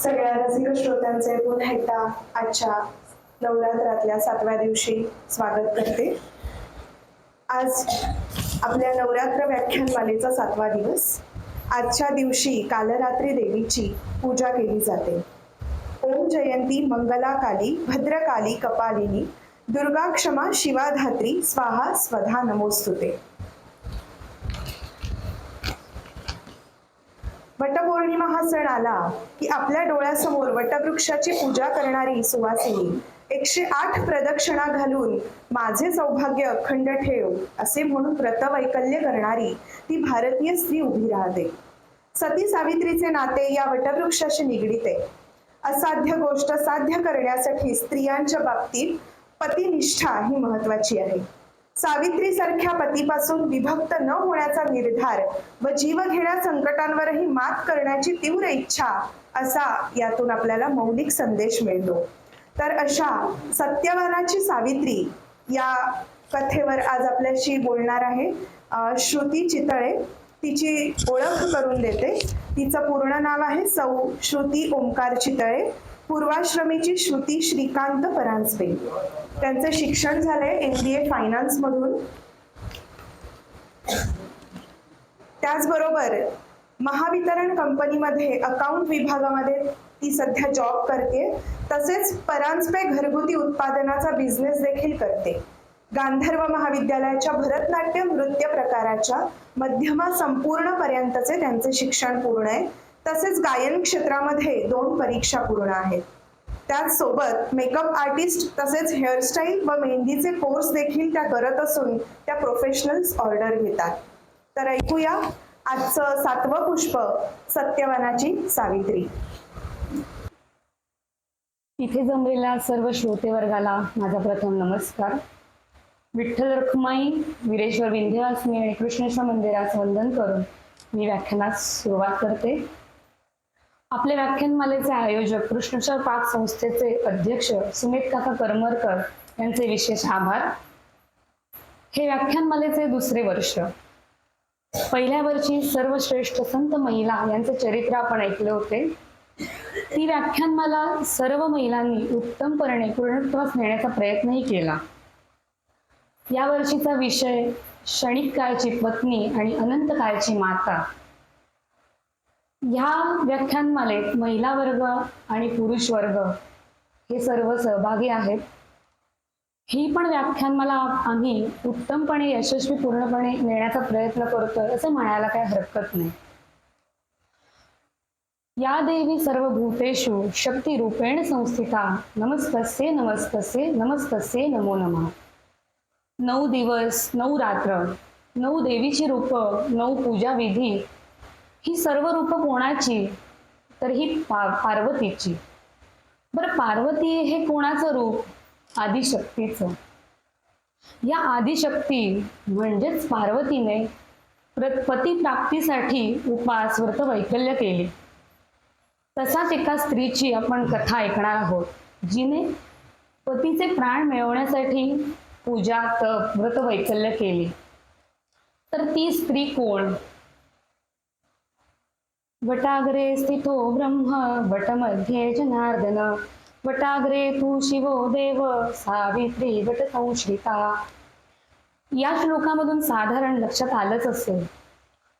सगळ्या रसिक श्रोत्यांचे पुन्हा एकदा आजच्या नवरात्रातल्या 7व्या दिवशी स्वागत करते. आज आपल्या नवरात्र व्याख्यानमालेचा 7वा दिवस. आजच्या दिवशी कालरात्री देवीची पूजा केली जाते. ओम जयंती मंगला काली भद्रकाली कपालिनी दुर्गा क्षमा शिवा धात्री स्वाहा स्वधा नमोस्तुते. वटपौर्णिमा हा सण आला की आपल्या डोळ्यासमोर वटवृक्षाची पूजा करणारी सुवासिनी 108 प्रदक्षिणा घालून माझे सौभाग्य अखंड ठेव असे म्हणून व्रतवैकल्य करणारी ती भारतीय स्त्री उभी राहते. सती सावित्रीचे नाते या वटवृक्षाशी निगडीत आहे. असाध्य गोष्ट साध्य करण्यासाठी स्त्रियांच्या बाबतीत पतिनिष्ठा ही महत्वाची आहे. सावित्रीसारख्या पतीपासून विभक्त न होण्याचा निर्धार व जीवघेण्या संकटांवरही मात करण्याची तीव्र इच्छा असा यातून आपल्याला मौलिक संदेश मिळतो. तर अशा सत्यवानाची सावित्री या कथेवर आज आपल्याशी बोलणार आहे श्रुती चितळे. तिची ओळख करून देते. तिचं पूर्ण नाव आहे सौ श्रुती ओंकार चितळे, पूर्वाश्रमीची श्रुती श्रीकांत परांजपे. त्यांचे शिक्षण झाले MBA फायनान्स मधून. त्याचबरोबर महावितरण कंपनीमध्ये अकाउंट विभागामध्ये ती सध्या जॉब करते. तसेच परांजपे घरगुती उत्पादनाचा बिझनेस देखील करते. गांधर्व महाविद्यालयाच्या भरतनाट्य नृत्य प्रकाराच्या मध्यमा संपूर्ण पर्यंतचे त्यांचे शिक्षण पूर्ण आहे. तसेच गायन क्षेत्रामध्ये 2 परीक्षा पूर्ण आहेत. त्याचसोबत मेकअप आर्टिस्ट तसेच हेअरस्टाईल व मेहंदीचे कोर्स देखील त्या करत असून त्या प्रोफेशनल्स ऑर्डर घेतात. तर ऐकूया आजचं 7वं पुष्प सत्यवानाची सावित्री. इथे जमलेल्या सर्व श्रोते वर्गाला माझा प्रथम नमस्कार. विठ्ठल रखुमाई, वीरेश्वर विंध्यवासिनी आणि कृष्णेश्वर मंदिरास वंदन करून मी व्याख्यानास सुरुवात करते. आपल्या व्याख्यानमालेचे आयोजक कृष्णेश्वर पाक संस्थेचे अध्यक्ष सुमित काका करमरकर यांचे विशेष आभार. हे व्याख्यानमालेचे 2रे वर्ष. पहिल्या वर्षी सर्वश्रेष्ठ संत महिला यांचे चरित्र आपण ऐकले होते. ती व्याख्यानमाला सर्व महिलांनी उत्तमपणे पूर्णत्वास नेण्याचा प्रयत्नही केला. या वर्षीचा विषय क्षणिक काळची पत्नी आणि अनंत काळची माता. ह्या व्याख्यानमालेत महिला वर्ग आणि पुरुष वर्ग हे सर्व सहभागी आहेत. ही पण व्याख्यानमाला आम्ही उत्तमपणे यशस्वी पूर्णपणे नेण्याचा प्रयत्न करतोय असं म्हणायला काही हरकत नाही. या देवी सर्वभूतेषु शक्ती रूपेण संस्थिता नमस्तस्ये नमस्तस्ये नमस्तस्ये नमो नमः. 9 दिवस 9 रात्र 9 देवीची रूप 9 पूजा विधी. ही सर्व रूप कोणाची? तर ही पार्वतीची. बरं, पार्वती हे कोणाचं रूप? आदिशक्तीचं. या आदिशक्ती म्हणजेच पार्वतीने पती प्राप्तीसाठी उपास व्रत वैकल्य केले. तसाच एका स्त्रीची आपण कथा ऐकणार आहोत जिने पतीचे प्राण मिळवण्यासाठी पूजा तप व्रत वैकल्य केले. तर ती स्त्री कोण? वटाग्रे स्थितो ब्रह्म वटमध्ये जनार्दन वटाग्रे तू शिवो देव सावित्री वट संश्रिता. या श्लोकामधून साधारण लक्षात आलंच असेल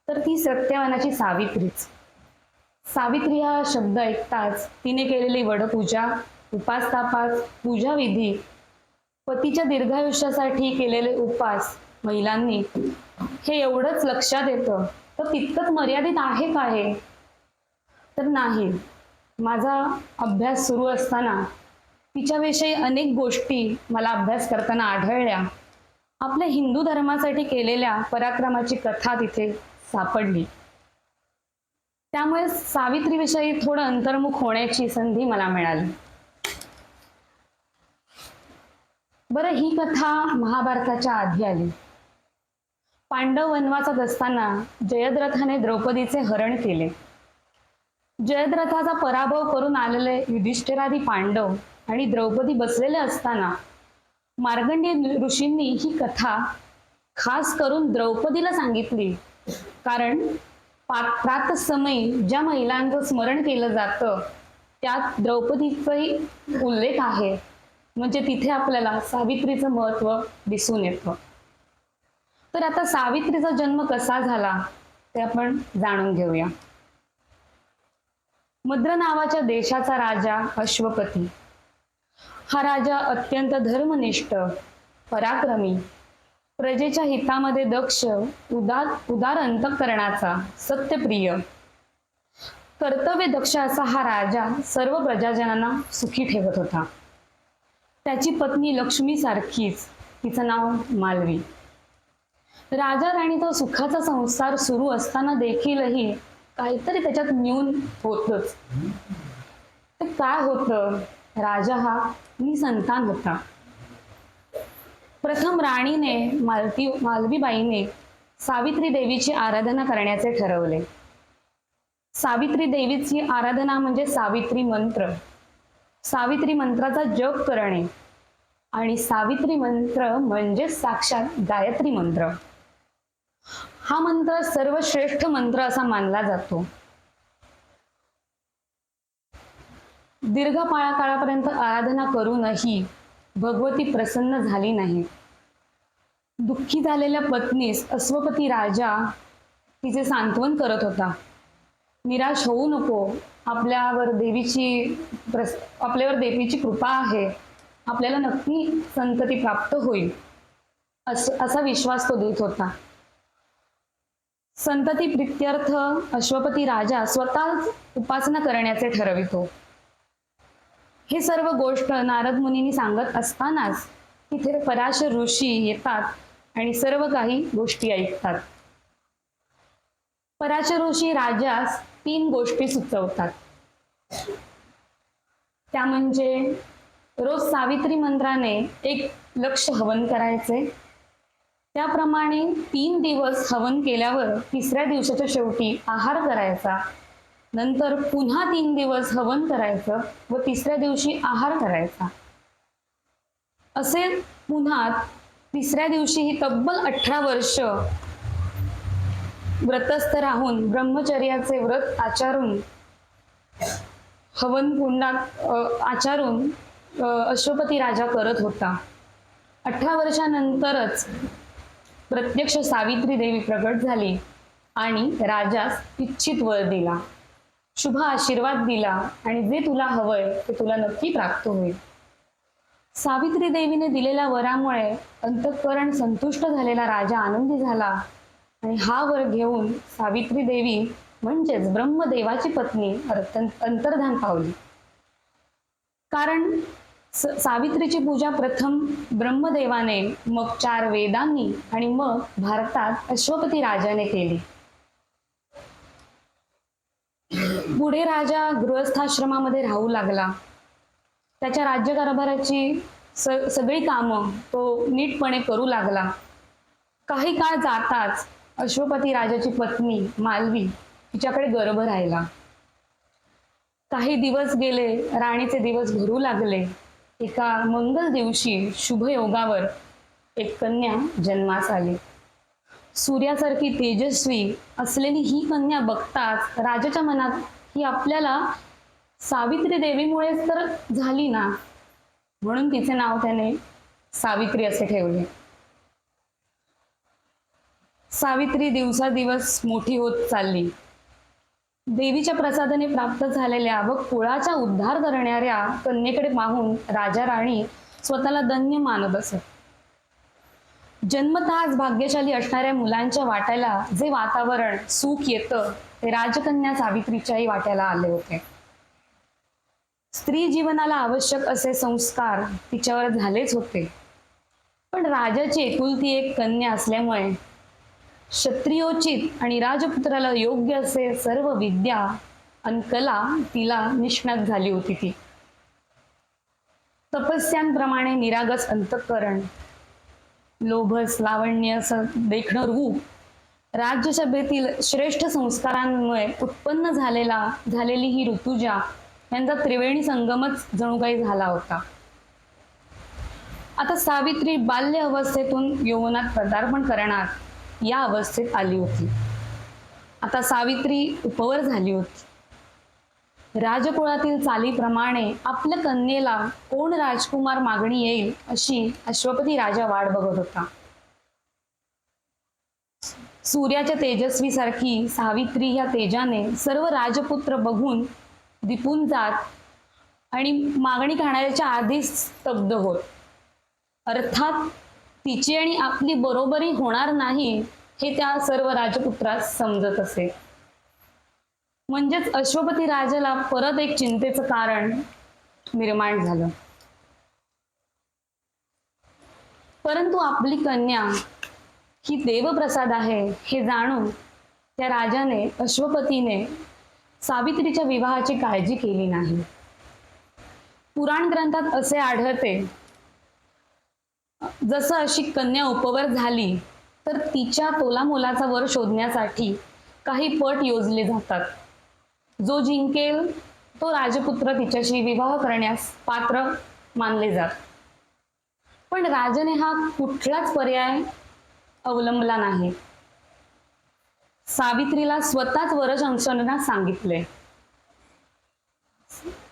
तर ती सत्यवानाची सावित्रीच. सावित्री हा शब्द ऐकताच तिने केलेली वडपूजा, उपासतापास, पूजा विधी, पतीच्या दीर्घायुष्यासाठी केलेले उपास महिलांनी, हे एवढंच लक्षात येतं. तर तितकंच मर्यादित आहे का हे? तर नाही. माझा अभ्यास सुरू असताना तिच्याविषयी अनेक गोष्टी मला अभ्यास करताना आढळल्या. आपल्या हिंदू धर्मासाठी केलेल्या पराक्रमाची कथा तिथे सापडली. त्यामुळे सावित्रीविषयी थोडं अंतर्मुख होण्याची संधी मला मिळाली. बरं, ही कथा महाभारताच्या आधी आली. पांडव वनवासात असताना जयद्रथाने द्रौपदीचे हरण केले. जयद्रथाचा पराभव करून आलेले युधिष्ठिरादी पांडव आणि द्रौपदी बसलेले असताना मार्कंडेय ऋषींनी ही कथा खास करून द्रौपदीला सांगितली. कारण प्रातःसमयी ज्या महिलांचं स्मरण केलं जातं त्यात द्रौपदीचाही उल्लेख आहे. म्हणजे तिथे आपल्याला सावित्रीचं महत्व दिसून येतं. तर आता सावित्रीचा जन्म कसा झाला ते आपण जाणून घेऊया. मद्र नावाच्या देशाचा राजा अश्वपती हा राजा अत्यंत धर्मनिष्ठ, पराक्रमी, प्रजेच्या हितामध्ये दक्ष, उदार अंतःकरणाचा, सत्यप्रिय, कर्तव्य दक्ष असा हा राजा सर्व प्रजाजनांना सुखी ठेवत होता. त्याची पत्नी लक्ष्मी सारखीच, तिचं नाव मालवी. राजा राणीचा सुखाचा संसार सुरू असताना देखीलही काहीतरी त्याच्यात न्यून होतच. ते काय होतं? राजा हा निसंतान होता. प्रथम राणीने मालवीबाईने सावित्री देवीची आराधना करण्याचे ठरवले. सावित्री देवीची आराधना म्हणजे सावित्री मंत्र, सावित्री मंत्राचा जप करणे, आणि सावित्री मंत्र म्हणजे साक्षात गायत्री मंत्र. हा मंत्र सर्वश्रेष्ठ मंत्र असा मानला जातो. दीर्घ काळापर्यंत आराधना करूनही भगवती प्रसन्न झाली नाही. दुःखी झालेल्या पत्नीस अश्वपती राजा तिचे सांत्वन करत होता. निराश होऊ नको, आपल्यावर देवीची कृपा आहे, आपल्याला नक्की संतती प्राप्त होईल असा विश्वास तो देत होता. संतती प्रित्यर्थ अश्वपती राजा स्वतः उपासना करण्याचे ठरवितो. हे सर्व गोष्ट नारद मुनींनी सांगत असतानाच तिथे पराशर ऋषी येतात आणि सर्व काही गोष्टी ऐकतात. पराशर ऋषी राजास 3 गोष्टी सुचवतात. त्या म्हणजे रोज सावित्री मंत्राने 1 लक्ष हवन करायचे, त्याप्रमाणे 3 दिवस हवन केल्यावर 3ऱ्या दिवसाच्या शेवटी आहार करायचा, नंतर पुन्हा 3 दिवस हवन करायचं व 3ऱ्या दिवशी आहार करायचा. असे पुन्हा 3ऱ्या दिवशी ही तब्बल 18 वर्ष व्रतस्थ राहून ब्रह्मचर्याचे व्रत आचारून, हवन कुंडात आचारून अश्वपती राजा करत होता. 18 वर्षानंतरच प्रत्यक्ष सावित्री देवी प्रकट झाली आणि राजास इच्छित वर दिला, शुभ आशीर्वाद दिला आणि जे तुला हवंय ते तुला नक्की प्राप्त होईल. सावित्री देवीने दिलेल्या वरामुळे अंतःकरण संतुष्ट झालेला राजा आनंदी झाला आणि हा वर घेऊन सावित्री देवी म्हणजेच ब्रह्मदेवाची पत्नी अंतर्धान पावली. कारण सावित्रीची पूजा प्रथम ब्रह्मदेवाने, मग 4 वेदांनी आणि मग भारतात अश्वपती राजाने केली. पुढे राजा गृहस्थाश्रमामध्ये राहू लागला. त्याच्या राज्यकारभाराची सगळी कामं तो नीटपणे करू लागला. काही काळ जाताच अश्वपती राजाची पत्नी मालवी तिच्याकडे गर्भ राहिला. काही दिवस गेले, राणीचे दिवस भरू लागले. एका मंगल दिवशी शुभ योगावर एक कन्या जन्मास आली. सूर्यासारखी तेजस्वी असलेली ही कन्या बघताच राजाच्या मनात ही आपल्याला सावित्री देवीमुळेच तर झाली ना, म्हणून तिचे नाव त्याने सावित्री असे ठेवले. सावित्री दिवसादिवस मोठी होत चालली. देवीच्या प्रसादाने प्राप्त झालेल्या व कुळाचा उद्धार करणाऱ्या कन्येकडे पाहून राजा राणी स्वतःला धन्य मानत असत. जन्मतःच भाग्यशाली असणाऱ्या मुलांच्या वाट्याला जे वातावरण सुख येतं ते राजकन्या सावित्रीच्याही वाट्याला आले होते. स्त्री जीवनाला आवश्यक असे संस्कार तिच्यावर झालेच होते. पण राजाची एकुलती एक कन्या असल्यामुळे क्षत्रियोचित आणि राजपुत्राला योग्य असे सर्व विद्या आणि कला तिला निष्णात झाली होती. ती तपस्यांप्रमाणे निरागस अंतःकरण, लोभस लावण्य देखणं रूप, राज्यसभेतील श्रेष्ठ संस्कारांमुळे उत्पन्न झालेली ही ऋतुजा यांचा त्रिवेणी संगमच जणू काही झाला होता. आता सावित्री बाल्य अवस्थेतून यौवनात पदार्पण करणार या अवस्थेत आली होती. आता सावित्री उपवर झाली होती. राजकुळातील चालीप्रमाणे आपल्या कन्येला कोण राजकुमार मागणी येईल अशी अश्वपती राजा वाट बघत होता. सूर्याच्या तेजस्वी सारखी सावित्री या तेजाने सर्व राजपुत्र बघून दिपून जात आणि मागणी खाणाऱ्याच्या आधीच स्तब्ध होत. अर्थात तिची आणि आपली बरोबरी होणार नाही हे त्या सर्व राजपुत्रास समजत असे. म्हणजेच अश्वपती राजाला परत एक चिंतेचं कारण निर्माण झालं. परंतु आपली कन्या ही देवप्रसाद आहे हे जाणून त्या राजाने अश्वपतीने सावित्रीच्या विवाहाची काळजी केली नाही. पुराण ग्रंथात असे आढळते, जसं अशी कन्या उपवर झाली तर तिच्या तोलामोलाचा वर शोधण्यासाठी काही पट योजले जातात. जो जिंकेल तो राजपुत्र तिच्याशी विवाह करण्यास पात्र मानले जात. पण राजाने हा कुठलाच पर्याय अवलंबला नाही. सावित्रीला स्वतःच वरशंकरनास सांगितले.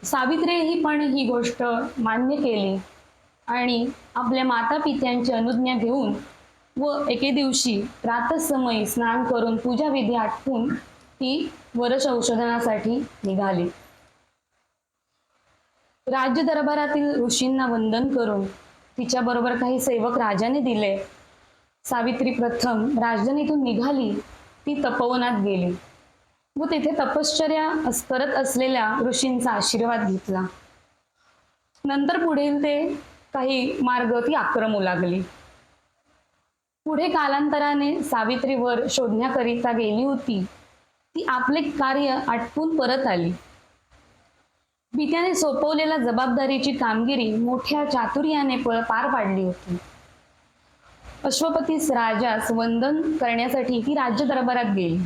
सावित्रीही पण ही गोष्ट मान्य केली आणि आपल्या माता पित्यांची अनुज्ञा घेऊन व एके दिवशी प्रातःसमयी स्नान करून पूजा विधी आटपून ती वरसंशोधनासाठी निघाली. राज्य दरबारातील ऋषींना वंदन करून तिच्याबरोबर काही सेवक राजाने दिले. सावित्री प्रथम राजधानीतून निघाली. ती तपोवनात गेली व तिथे तपश्चर्या करत असलेल्या ऋषींचा आशीर्वाद घेतला. नंतर पुढील ते काही मार्ग ती आक्रमू लागली. पुढे कालांतराने सावित्री वर शोधण्याकरिता गेली होती. ती आपले कार्य आटपून परत आली. पित्याने सोपवलेल्या जबाबदारीची कामगिरी मोठ्या चातुर्याने पार पाडली होती. अश्वपतीस राजास वंदन करण्यासाठी ती राज्य दरबारात गेली.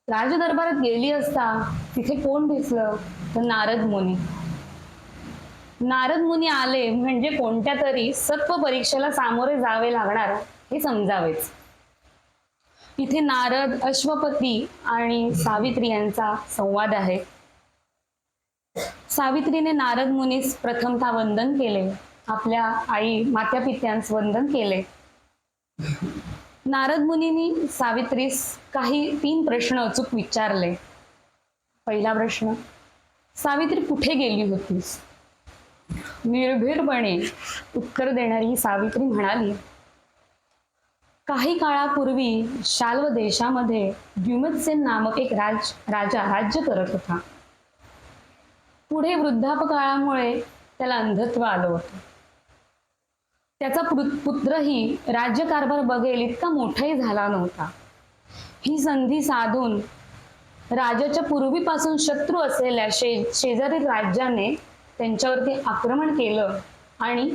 राज्य दरबारात गेली असता तिथे कोण दिसलं तर नारद मुनी. नारद मुनी आले म्हणजे कोणत्या तरी सत्व परीक्षेला सामोरे जावे लागणार हे समजावेच. इथे नारद, अश्वपती आणि सावित्री यांचा संवाद आहे. सावित्रीने नारद मुनीस प्रथमतः वंदन केले. आपल्या आई मात्या पित्यांस वंदन केले. नारद मुनींनी सावित्रीस काही 3 प्रश्न अचूक विचारले. पहिला प्रश्न, सावित्री कुठे गेली होतीस? निर्भीडपणे उत्तर देणारी सावित्री म्हणाली, काही काळापूर्वी शाल्व देशामध्ये द्युमत्सेन नामक एक राजा राज्य करत होता. पुढे वृद्धापकाळामुळे त्याला अंधत्व आलं होतं. त्याचा पुत्रही राज्यकारभार बघेल इतका मोठाही झाला नव्हता. ही संधी साधून राजाच्या पूर्वीपासून शत्रू असलेल्या शेजारील राज्याने त्यांच्यावरती आक्रमण केलं आणि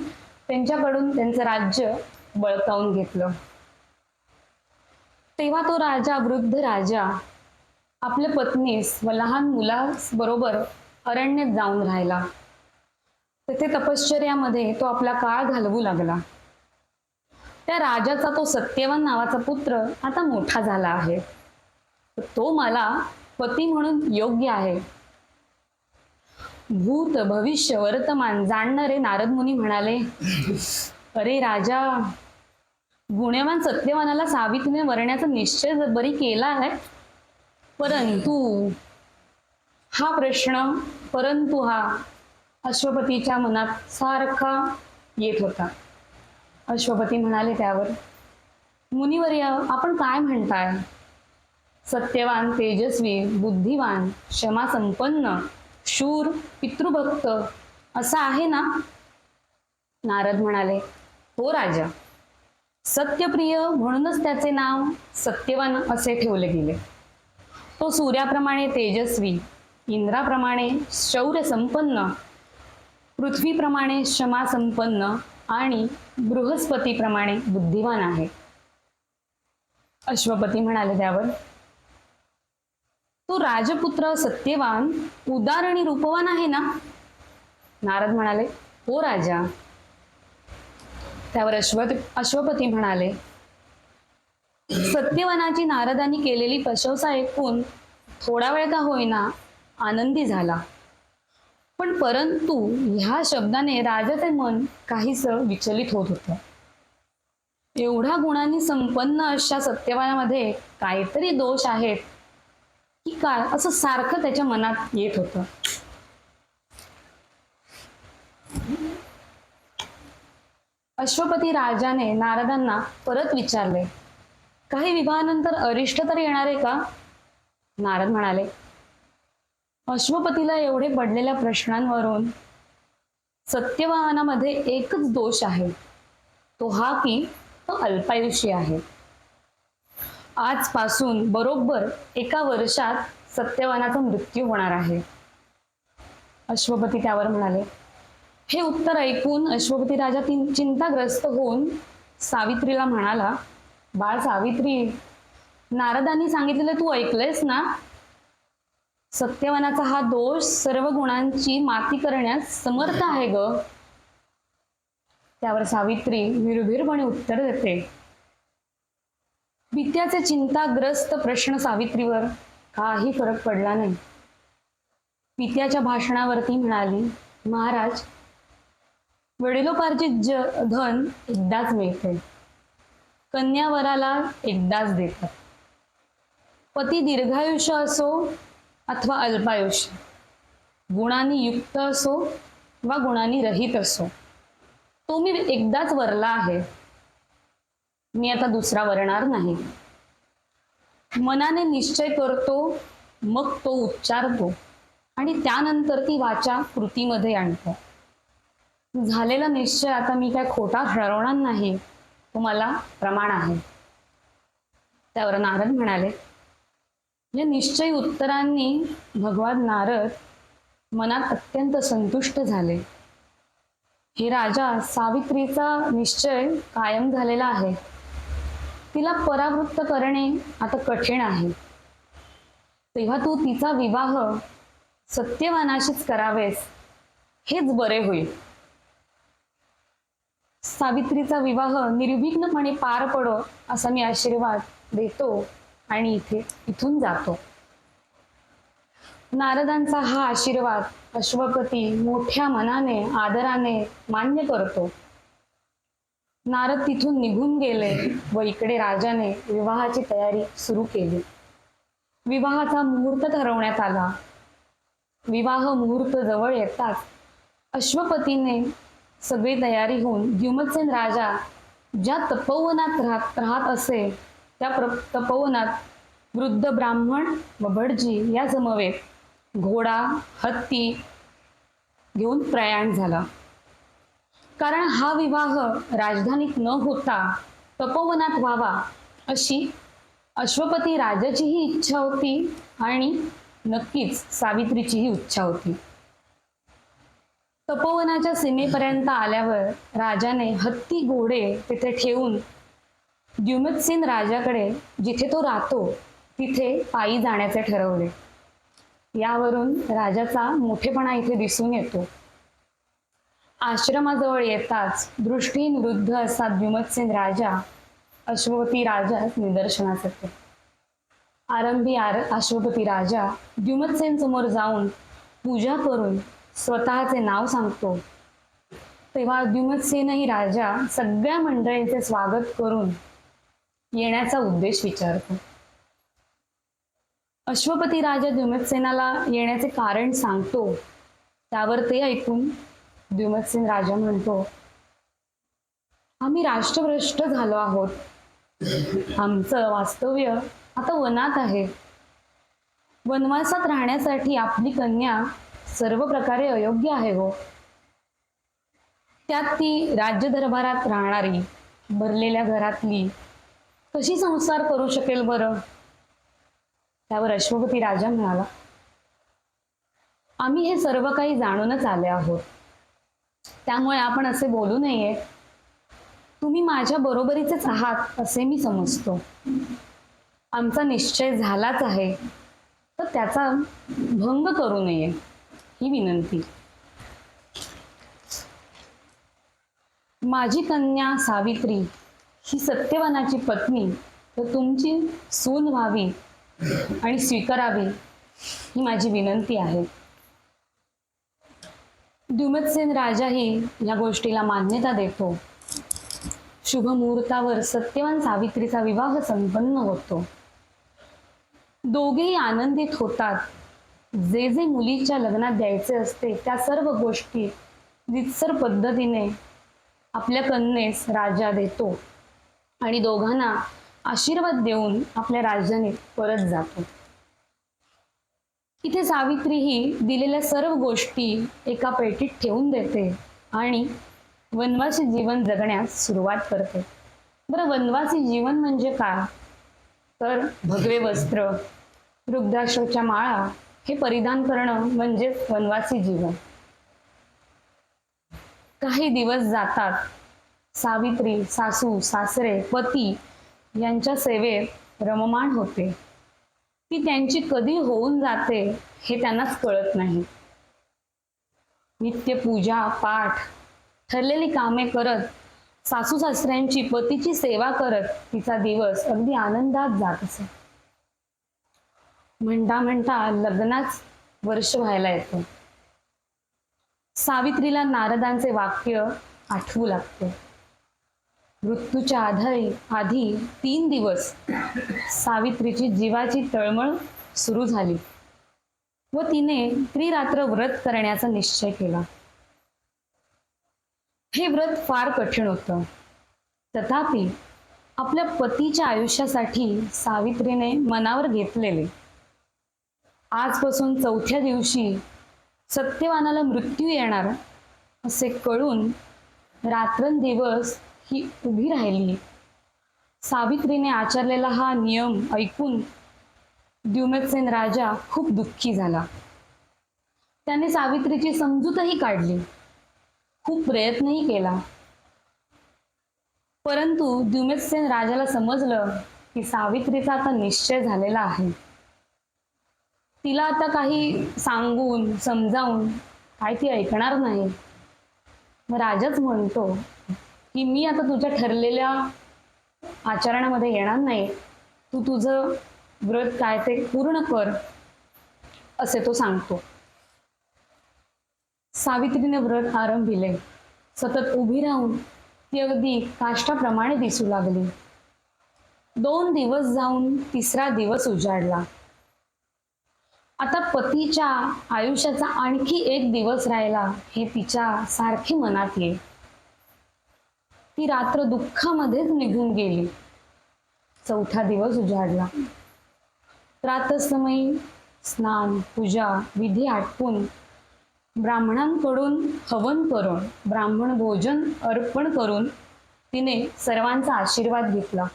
त्यांच्याकडून त्यांचं राज्य बळकावून घेतलं. तेव्हा तो राजा, वृद्ध राजा, आपल्या पत्नीस व लहान मुलास बरोबर अरण्यात जाऊन राहिला. तेथे तपश्चर्यामध्ये तो आपला काळ घालवू लागला. त्या राजाचा तो सत्यवान नावाचा पुत्र आता मोठा झाला आहे. तो मला पती म्हणून योग्य आहे. भूत, भविष्य, वर्तमान जाणणारे नारद मुनी म्हणाले, अरे राजा, गुणवान सत्यवानाला सावित्रीने वरण्याचा निश्चय बरी केला आहे. परंतु हा अश्वपतीच्या मनात सारखा येत होता. अश्वपती म्हणाले त्यावर, मुनिवर्य, आपण काय म्हणताय? सत्यवान, तेजस्वी, बुद्धिवान, क्षमासंपन्न, शूर, पितृभक्त असा आहे ना? नारद म्हणाले, हो राजा. सत्यप्रिय म्हणूनच त्याचे नाव सत्यवान असे ठेवले गेले. तो सूर्याप्रमाणे तेजस्वी, इंद्राप्रमाणे शौर्य संपन्न, पृथ्वीप्रमाणे क्षमा संपन्न आणि बृहस्पतीप्रमाणे बुद्धिवान आहे. अश्वपती म्हणाले त्यावर, तो राजपुत्र सत्यवान, उदार आणि रूपवान आहे ना? नारद म्हणाले, हो राजा. त्यावर अश्वपती म्हणाले, सत्यवानाची नारदांनी केलेली प्रशंसा ऐकून थोडा वेळ का होईना आनंदी झाला. पण परंतु ह्या शब्दाने राजाचे मन काहीस विचलित होत होतं. एवढ्या गुणांनी संपन्न अशा सत्यवानामध्ये काहीतरी दोष आहेत की काय असं सारखं त्याच्या मनात येत होतं. अश्वपती राजाने नारदांना परत विचारले, काही विवाहानंतर अरिष्ट तर येणार आहे का? नारद म्हणाले, अश्वपतीला एवढे पडलेल्या प्रश्नांवरून सत्यवानामध्ये एकच दोष आहे, तो हा की तो अल्पायुषी आहे. आजपासून बरोबर 1 वर्षात सत्यवानाचा मृत्यू होणार आहे. अश्वपती त्यावर म्हणाले. हे उत्तर ऐकून अश्वपती राजा चिंताग्रस्त होऊन सावित्रीला म्हणाला, बाळ सावित्री, नारदांनी सांगितलेलं तू ऐकलंयस ना? सत्यवानाचा हा दोष सर्व गुणांची माती करण्यास समर्थ आहे ग. त्यावर सावित्री निर्भीरपणे उत्तर देते. पित्याचे चिंताग्रस्त प्रश्न सावित्रीवर काही फरक पडला नाही. पित्याच्या भाषणावरती म्हणाली, महाराज, वडिलोपार्जित धन एकदाच मिळते, कन्यावराला एकदाच देतात. पती दीर्घायुष्य असो अथवा अल्पायुष्य, गुणांनी युक्त असो वा गुणांनी रहित असो, तो मी एकदाच वरला आहे. मी आता दुसरा वरणार नाही. मनाने निश्चय करतो, मग तो उच्चारतो आणि त्यानंतर ती वाचा कृतीमध्ये आणतो. झालेला निश्चय आता मी काय खोटा ठरवणार नाही, तो मला प्रमाण आहे. त्यावर नारद म्हणाले. या निश्चयी उत्तरांनी भगवान नारद मनात अत्यंत संतुष्ट झाले. हे राजा, सावित्रीचा निश्चय कायम झालेला आहे. तिला परावृत्त करणे आता कठीण आहे. तेव्हा तू तिचा विवाह सत्यवानाशीच करावेस, हेच बरे होईल. सावित्रीचा विवाह निर्विघ्नपणे पार पडो असा मी आशीर्वाद देतो आणि इथून जातो. नारदांचा हा आशीर्वाद अश्वपती मोठ्या मनाने आदराने मान्य करतो. नारद तिथून निघून गेले व इकडे राजाने विवाहाची तयारी सुरू केली. विवाहाचा मुहूर्त ठरवण्यात आला. विवाह मुहूर्त जवळ येताच अश्वपतीने सगळी तयारी होऊन द्युमत्सेन राजा ज्या तपोवनात राहत असे त्या तपोवनात वृद्ध ब्राह्मण व भटजी या समवेत घोडा हत्ती घेऊन प्रयाण झाला. कारण हा विवाह राजधानीत न होता तपोवनात व्हावा अशी अश्वपती राजाचीही इच्छा होती आणि नक्कीच सावित्रीचीही इच्छा होती. तपोवनाच्या सीमेपर्यंत आल्यावर राजाने हत्ती घोडे तिथे ठेवून द्युमत्सेन राजाकडे जिथे तो राहतो तिथे पायी जाण्याचे ठरवले. यावरून राजाचा मोठेपणा इथे दिसून येतो. आश्रमाजवळ येताच दृष्टीहीन वृद्ध असा द्युमत्सेन राजा अश्वपती राजा निदर्शनास येतो. आरंभी अश्वपती राजा द्युमत्सेन समोर जाऊन पूजा करून स्वतःचे नाव सांगतो. तेव्हा द्युमत्सेनही राजा सगळ्या मंडळींचे स्वागत करून येण्याचा उद्देश विचारतो. अश्वपती राजा द्युमत्सेनाला येण्याचे कारण सांगतो. त्यावर ते ऐकून द्युमत्सेन राजा म्हणतो, आम्ही राष्ट्रभ्रष्ट झालो आहोत. आमचं वास्तव्य आता वनात आहे. वनवासात राहण्यासाठी आपली कन्या सर्व प्रकारे अयोग्य आहे हो. त्यात ती राज्य दरबारात राहणारी भरलेल्या घरातली कशी संसार करू शकेल बरं? त्यावर अश्वपती राजा म्हणाला, आम्ही हे सर्व काही जाणूनच आले आहोत, त्यामुळे आपण असे बोलू नये. तुम्ही माझ्या बरोबरीचेच आहात असे मी समजतो. आमचा निश्चय झालाच आहे, तर त्याचा भंग करू नये ही विनंती. माझी कन्या सावित्री ही सत्यवानाची पत्नी व तुमची सून व्हावी आणि स्वीकारावी ही माझी विनंती आहे. द्युमत्सेन राजाही या गोष्टीला मान्यता देतो. शुभ मुहूर्तावर सत्यवान सावित्रीचा विवाह संपन्न होतो. दोघेही आनंदित होतात. जे जे मुलीच्या लग्नात द्यायचे असते त्या सर्व गोष्टी रितसर पद्धतीने आपल्या कन्येस राजा देतो आणि दोघांना आशीर्वाद देऊन आपल्या राजधानीत परत जातो. इथे सावित्री ही दिलेल्या सर्व गोष्टी एका पेटीत ठेवून देते आणि वनवासी जीवन जगण्यास सुरुवात करते. बरं, वनवासी जीवन म्हणजे काय? तर भगवे वस्त्र, रुद्राक्षाच्या माळा हे परिधान करणं म्हणजेच वनवासी जीवन. काही दिवस जातात. सावित्री सासू सासरे पती यांच्या सेवेत रममाण होते. ती त्यांची कधी होऊन जाते हे त्यांनाच कळत नाही. नित्य पूजा पाठ ठरलेली कामे करत, सासू सासऱ्यांची पतीची सेवा करत तिचा दिवस अगदी आनंदात जात असे. म्हणता म्हणता लग्नाच वर्ष व्हायला येतो. सावित्रीला नारदांचे वाक्य आठवू लागते. मृत्यूच्या आधी 3 दिवस सावित्रीची जीवाची तळमळ सुरू झाली व तिने त्रिरात्र व्रत करण्याचा निश्चय केला. हे व्रत फार कठीण होतं. तथापि आपल्या पतीच्या आयुष्यासाठी सावित्रीने मनावर घेतलेले. आजपासून 4थ्या दिवशी सत्यवानाला मृत्यू येणार असे कळून रात्रंदिवस ही उभी राहिली. सावित्रीने आचरलेला हा नियम ऐकून द्युमत्सेन राजा खूप दुःखी झाला. त्याने सावित्रीची समजूतही काढली, खूप प्रयत्नही केला. परंतु द्युमत्सेन राजाला समजलं की सावित्रीचा आता निश्चय झालेला आहे. तिला आता काही सांगून समजावून काय ती ऐकणार नाही. मग राजाच म्हणतो की मी आता तुझ्या ठरलेल्या आचरणामध्ये येणार नाही, तू तुझं व्रत काय ते पूर्ण कर, असे तो सांगतो. सावित्रीने व्रत आरंभिले. सतत उभी राहून ती अगदी काष्ठाप्रमाणे दिसू लागली. 2 दिवस जाऊन 3रा दिवस उजाडला. आता पतीच्या आयुष्याचा आणखी 1 दिवस राहिला हे तिच्या सारखे मनात येईल. ती रात्र दुःखामध्येच निघून गेली. 4था दिवस उजाडला. प्रातःसमयी स्नान पूजा विधी आटपून ब्राह्मणांकडून हवन करून ब्राह्मण भोजन अर्पण करून तिने सर्वांचा आशीर्वाद घेतला.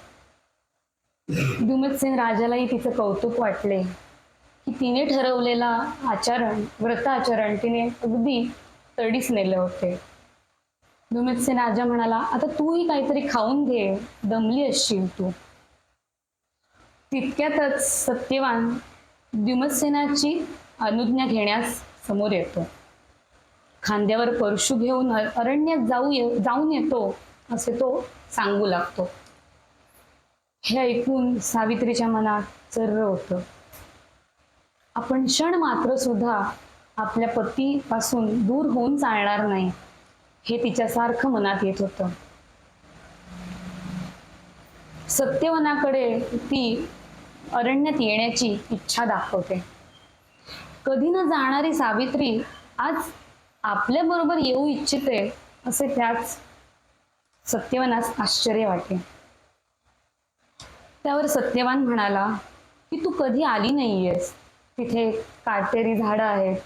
द्युमत्सेन राजालाही तिचं कौतुक वाटले की तिने ठरवलेला व्रताचरण तिने अगदी तडीस नेले होते. द्युमत्सेन राजा म्हणाला, आता तूही काहीतरी खाऊन घे, दमली असशील तू. तितक्यातच सत्यवान द्युमत्सेनाची अनुज्ञा घेण्यास समोर येतो. खांद्यावर परशू घेऊन अरण्यात जाऊन येतो असे तो सांगू लागतो. हे ऐकून सावित्रीच्या मनात चर्र होतं. आपण क्षण मात्र सुद्धा आपल्या पतीपासून दूर होऊन चालणार नाही हे तिच्यासारखं मनात येत होतं. सत्यवनाकडे ती अरण्यात येण्याची इच्छा दाखवते. कधी न जाणारी सावित्री आज आपल्या बरोबर येऊ इच्छिते असे त्याच सत्यवानास आश्चर्य वाटे. त्यावर सत्यवान म्हणाला की तू कधी आली नाहीयेस. तिथे काटेरी झाडं आहेत,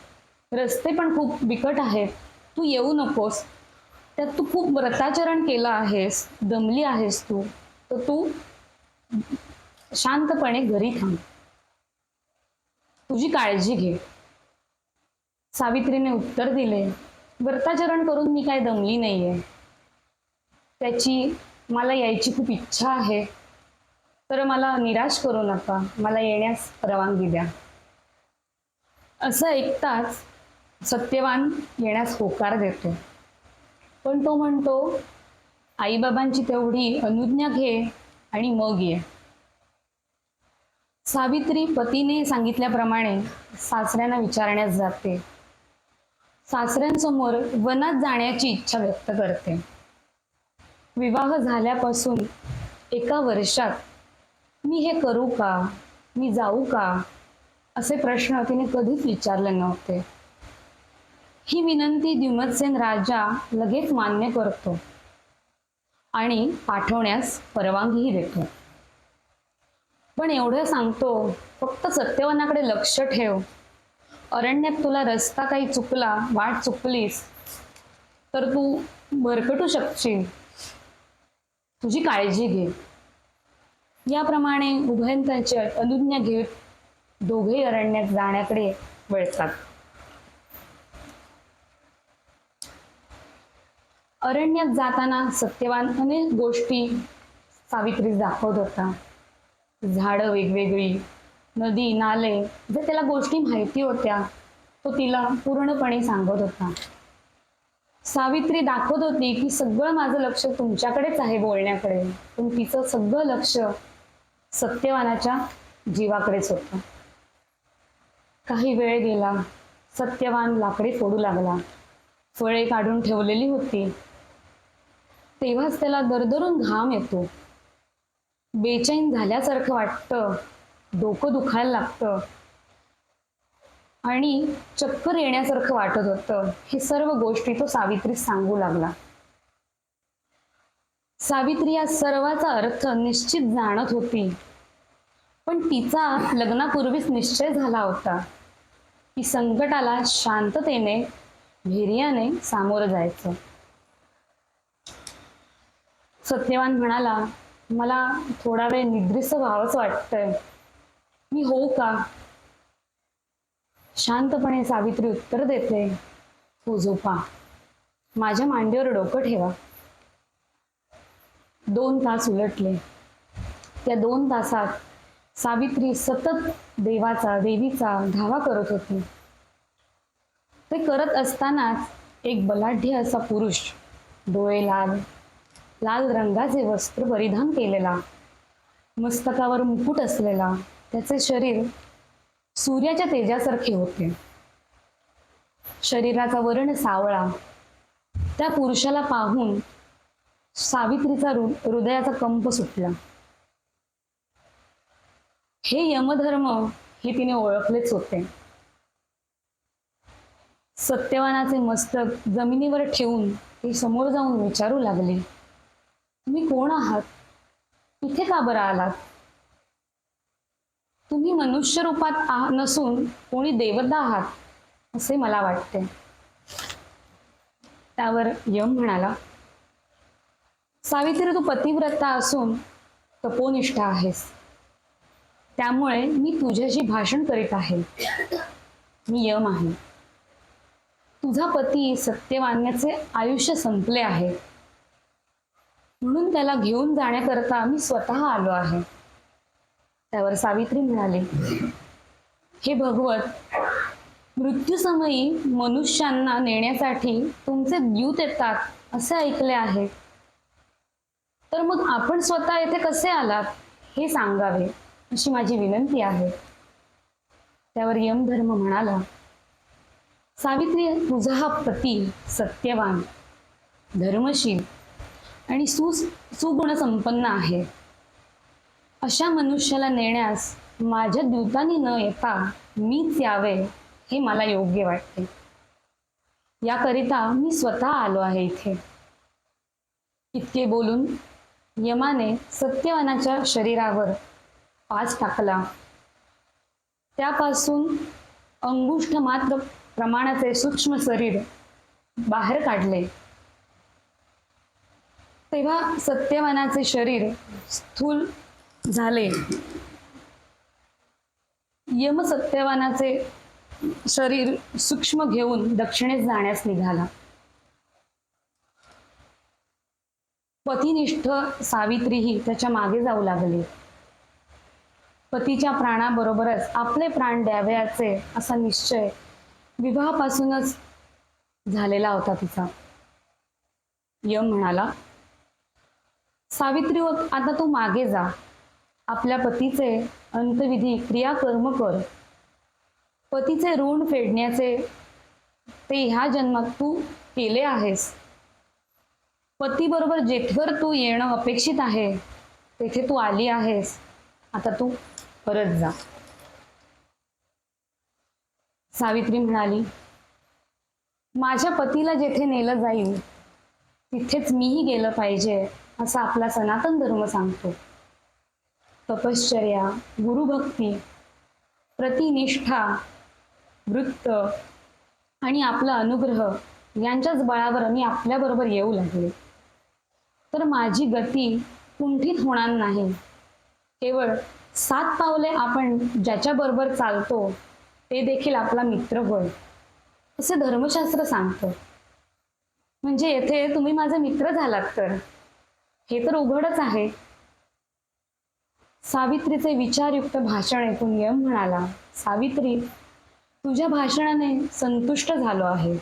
रस्ते पण खूप बिकट आहेत, तू येऊ नकोस. त्यात तू खूप व्रताचरण केलं आहेस, दमली आहेस तू, तर तू शांतपणे घरी थांब, तुझी काळजी घे. सावित्रीने उत्तर दिले, व्रताचरण करून मी काय दमली नाहीये. त्याची मला यायची खूप इच्छा आहे, तर मला निराश करू नका, मला येण्यास परवानगी द्या. असं ऐकताच सत्यवान येण्यास होकार देतो. पण तो म्हणतो, आईबाबांची तेवढी अनुज्ञा घे आणि मग ये. सावित्री पतीने सांगितल्याप्रमाणे सासऱ्यांना विचारण्यास जाते. सासऱ्यांसमोर वनात जाण्याची इच्छा व्यक्त करते. विवाह झाल्यापासून 1 वर्षात मी हे करू का, मी जाऊ का, असे प्रश्न तिने कधीच विचारले नव्हते. ही विनंती द्युमत्सेन राजा लगेच मान्य करतो आणि पाठवण्यास परवानगीही देतो. पण एवढं सांगतो, फक्त सत्यवानाकडे लक्ष ठेव. अरण्यात तुला रस्ता काही चुकला, वाट चुकलीस तर तू भरकटू शकशील. तुझी काळजी घे. याप्रमाणे उभयंतांची अनुज्ञा घेत दोघेही अरण्यात जाण्याकडे वळतात. अरण्यात जाताना सत्यवान अनेक गोष्टी सावित्रीस दाखवत होता. झाडं वेगवेगळी, नदी, नाले, जे त्याला गोष्टी माहिती होत्या तो तिला पूर्णपणे सांगत होता. सावित्री दाखवत होती की सगळं माझं लक्ष तुमच्याकडेच आहे बोलण्याकडे, पण तिचं सगळं लक्ष सत्यवानाच्या जीवाकडेच होतं. काही वेळ गेला. सत्यवान लाकडे फोडू लागला. फळे काढून ठेवलेली होती. तेव्हाच त्याला दरदरून घाम येतो. बेचैन झाल्यासारखं वाटतं, डोकं दुखायला लागतं आणि चक्कर येण्यासारखं वाटत होतं. हे सर्व गोष्टी तो सावित्रीस सांगू लागला. सावित्री या सर्वाचा अर्थ निश्चित जाणत होती, पण तिचा लग्नापूर्वीच निश्चय झाला होता की संकटाला शांततेने, धैर्याने सामोरं जायचं. सत्यवान म्हणाला, मला थोडा वेळ निद्रिस्त व्हावंच वाटतंय, मी होऊ का? शांतपणे सावित्री उत्तर देते, हो झोपा, माझ्या मांडीवर डोकं ठेवा. 2 तास उलटले. त्या 2 तासात सावित्री सतत देवीचा धावा करत होती. ते करत असतानाच एक बलाढ्य असा पुरुष, डोळे लाल, लाल रंगाचे वस्त्र परिधान केलेला, मस्तकावर मुकुट असलेला, त्याचे शरीर सूर्याच्या तेजासारखे होते. शरीराचा वर्ण सावळा. त्या पुरुषाला पाहून सावित्रीचा हृदयाचा कंप सुटला. हे यमधर्म हे तिने ओळखलेच होते. सत्यवानाचे मस्तक जमिनीवर ठेवून ती समोर जाऊन विचारू लागली, तुम्ही कोण आहात? इथे का बरं आलात? तुम्ही मनुष्य रूपात नसून कोणी देवता आहात असे मला वाटते. त्यावर यम म्हणाला, सावित्री, तू पतिव्रता असून तपोनिष्ठ आहेस, त्यामुळे मी तुझ्याशी भाषण करीत आहे. मी यम आहे. तुझा पती सत्यवानाचे आयुष्य संपले आहे, म्हणून त्याला घेऊन जाण्याकरता मी स्वतः आलो आहे. त्यावर सावित्री म्हणाली, हे भगवत, मृत्यूसमयी मनुष्यांना नेण्यासाठी तुमचे दूत येतात असे ऐकले आहे. तर मग आपण स्वतः येथे कसे आलात हे सांगावे अशी माझी विनंती आहे. त्यावर यमधर्म म्हणाला, सावित्री, तुझा हा पती सत्यवान, धर्मशील आणि सुगुणसंपन्न आहे. अशा मनुष्याला नेण्यास माझ्या दूतांनी न येता मीच यावे हे मला योग्य वाटते. याकरिता मी स्वतः आलो आहे इथे. इतके बोलून यमाने सत्यवानाच्या शरीरावर पाच टाकला. त्यापासून अंगुष्ठ मात्र प्रमाणाचे सूक्ष्म शरीर बाहेर काढले. तेव्हा सत्यवानाचे शरीर स्थूल झाले. यम सत्यवानाचे शरीर सूक्ष्म घेऊन दक्षिणेस जाण्यास निघाला. पतिनिष्ठ सावित्रीही त्याच्या मागे जाऊ लागली. पतीच्या प्राणाबरोबरच आपले प्राण द्यावयाचे असा निश्चय विवाहापासूनच झालेला होता तिचा. यम म्हणाला, सावित्री, आता तू मागे जा. आपल्या पतीचे अंतविधी क्रियाकर्म कर. पतीचे ऋण फेडण्याचे ते ह्या जन्मात तू केले आहेस. पतीबरोबर जेथवर तू येणं अपेक्षित आहे तेथे तू आली आहेस. आता तू परत जा. सावित्री म्हणाली, माझ्या पतीला जेथे नेलं जाईल तिथेच मीही गेलं पाहिजे असा आपला सनातन धर्म सांगतो. तपश्चर्या, गुरुभक्ती, प्रतिनिष्ठा, वृत्त आणि आपला अनुग्रह यांच्याच बळावर मी आपल्याबरोबर येऊ लागले. तर माझी गती कुंठित होणार नाही. केवळ 7 पावले आपण ज्याच्याबरोबर चालतो ते देखील आपला मित्र होय असे धर्मशास्त्र सांगतं. म्हणजे येथे तुम्ही माझे मित्र झालात तर हे तर उघडच आहे. सावित्रीचे विचारयुक्त भाषण ऐकून यम म्हणाला, सावित्री, तुझ्या भाषणाने संतुष्ट झालो आहे.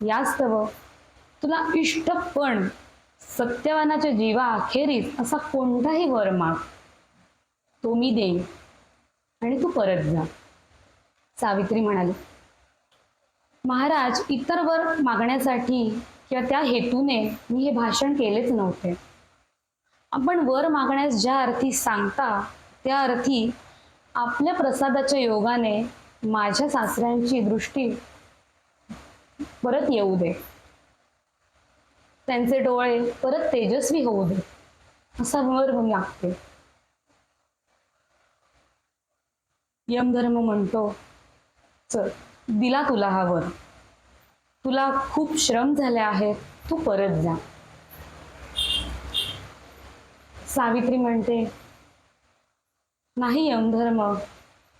यास्तव तुला इष्ट पण सत्यवानाच्या जीवा अखेरीस असा कोणताही वर माग, तो मी देईन आणि तू परत जा. सावित्री म्हणाली, महाराज, इतर वर मागण्यासाठी किंवा त्या हेतूने मी हे भाषण केलेच नव्हते. आपण वर मागण्यास ज्या अर्थी सांगता त्या अर्थी आपल्या प्रसादाच्या योगाने माझ्या सासऱ्यांची दृष्टी परत येऊ दे, त्यांचे डोळे परत तेजस्वी होऊ दे असा वर मी मागते. यमधर्म म्हणतो, चल, दिला तुला हा वर. तुला खूप श्रम झाले आहेत, तू परत जा. सावित्री म्हणते, नाही यमधर्म,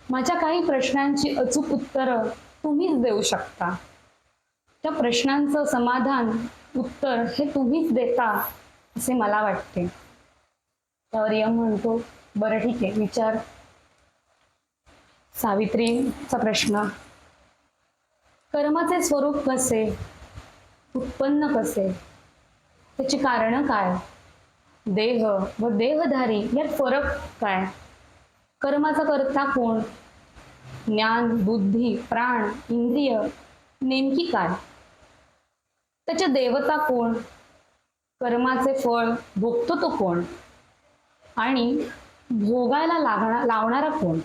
माझ्या काही प्रश्नांची अचूक उत्तरं तुम्हीच देऊ शकता. त्या प्रश्नांचं समाधान उत्तर हे तुम्हीच देता असे मला वाटते. त्यावर यम म्हणतो, बरं ठीक आहे, विचार. सावित्रीचा प्रश्न, कर्माचे स्वरूप कसे, उत्पन्न कसे, त्याची कारणं काय, देह व देहधारी यात फरक काय, कर्माचा कर्ता कोण, ज्ञान, बुद्धी, प्राण, इंद्रिय नेमकी काय, त्याच्या देवता कोण, कर्माचे फळ भोगतो तो कोण आणि भोगायला लावणारा कोण,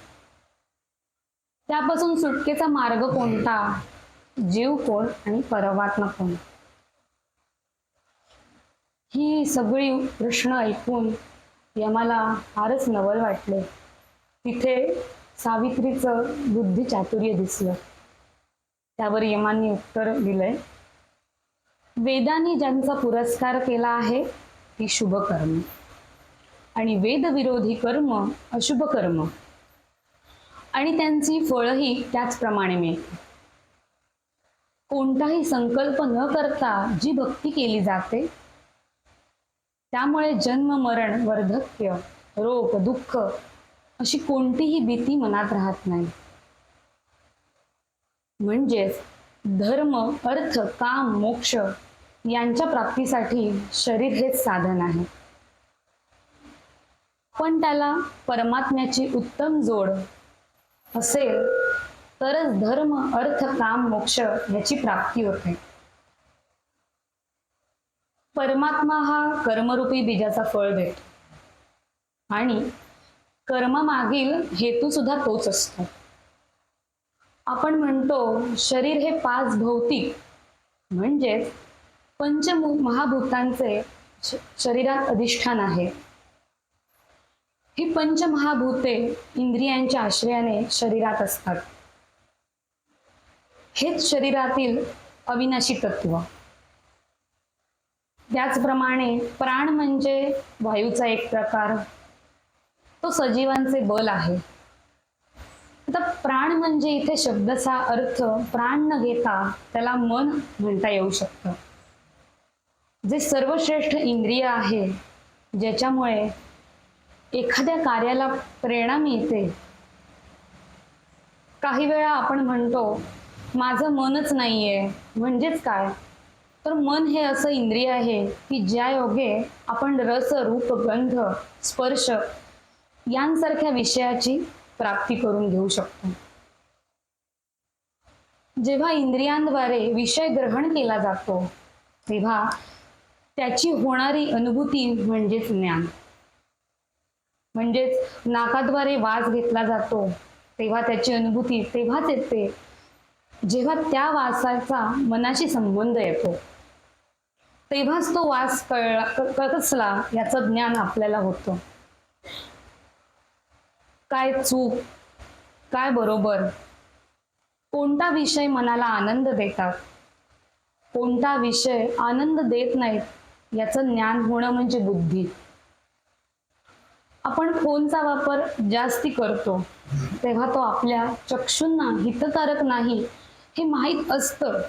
त्यापासून सुटकेचा मार्ग कोणता, जीव कोण आणि परमात्मा कोण. ही सगळी प्रश्न ऐकून यमाला फारच नवल वाटले. तिथे सावित्रीचं बुद्धी चातुर्य दिसलं. त्यावर यमांनी उत्तर दिलंय, वेदांनी ज्यांचा पुरस्कार केला आहे ती शुभ कर्म आणि वेदविरोधी कर्म अशुभ कर्म आणि त्यांची फळही त्याचप्रमाणे मिळते. कोणताही संकल्प न करता जी भक्ती केली जाते त्यामुळे जन्म, मरण, वार्धक्य, रोग, दुःख अशी कोणतीही भीती मनात राहत नाही. म्हणजेच धर्म, अर्थ, काम, मोक्ष यांच्या प्राप्तीसाठी शरीर हेच साधन आहे. पण त्याला परमात्म्याची उत्तम जोड असेल तरच धर्म, अर्थ, काम, मोक्ष याची प्राप्ती होते. परमात्मा हा कर्मरूपी बीजाचा फळ देतो आणि कर्मामागील हेतू सुद्धा तोच असतो. आपण म्हणतो शरीर हे 5 भौतिक म्हणजेच पंचमहाभूतांचे शरीरात अधिष्ठान आहे. ही पंचमहाभूते इंद्रियांच्या आश्रयाने शरीरात असतात. हेच शरीरातील अविनाशी तत्व. त्याचप्रमाणे प्राण म्हणजे वायूचा एक प्रकार, तो सजीवांचे बल आहे. आता प्राण म्हणजे इथे शब्दाचा अर्थ प्राण न घेता त्याला मन म्हणता येऊ शकतं. जे सर्वश्रेष्ठ इंद्रिय आहे, ज्याच्यामुळे एखाद्या कार्याला प्रेरणा मिळते. काही वेळा आपण म्हणतो माझं मनच नाहीये, म्हणजेच काय, तर मन हे असं इंद्रिय आहे की ज्या योगे आपण रस, रूप, गंध, स्पर्श यांसारख्या विषयाची प्राप्ती करून घेऊ शकतो. जेव्हा इंद्रियांद्वारे विषय ग्रहण केला जातो तेव्हा त्याची होणारी अनुभूती म्हणजेच ज्ञान. म्हणजेच नाकाद्वारे वास घेतला जातो तेव्हा त्याची अनुभूती तेव्हाच येते जेव्हा त्या वासाचा मनाशी संबंध येतो. तेव्हाच तो वास कसला याचं ज्ञान आपल्याला होतं. काय चूक, काय बरोबर, कोणता विषय मनाला आनंद देतात, कोणता विषय आनंद देत नाहीत याचं ज्ञान होणं म्हणजे बुद्धी. आपण फोनचा वापर जास्ती करतो तेव्हा तो आपल्या चक्षूंना हितकारक नाही हे माहीत असतं,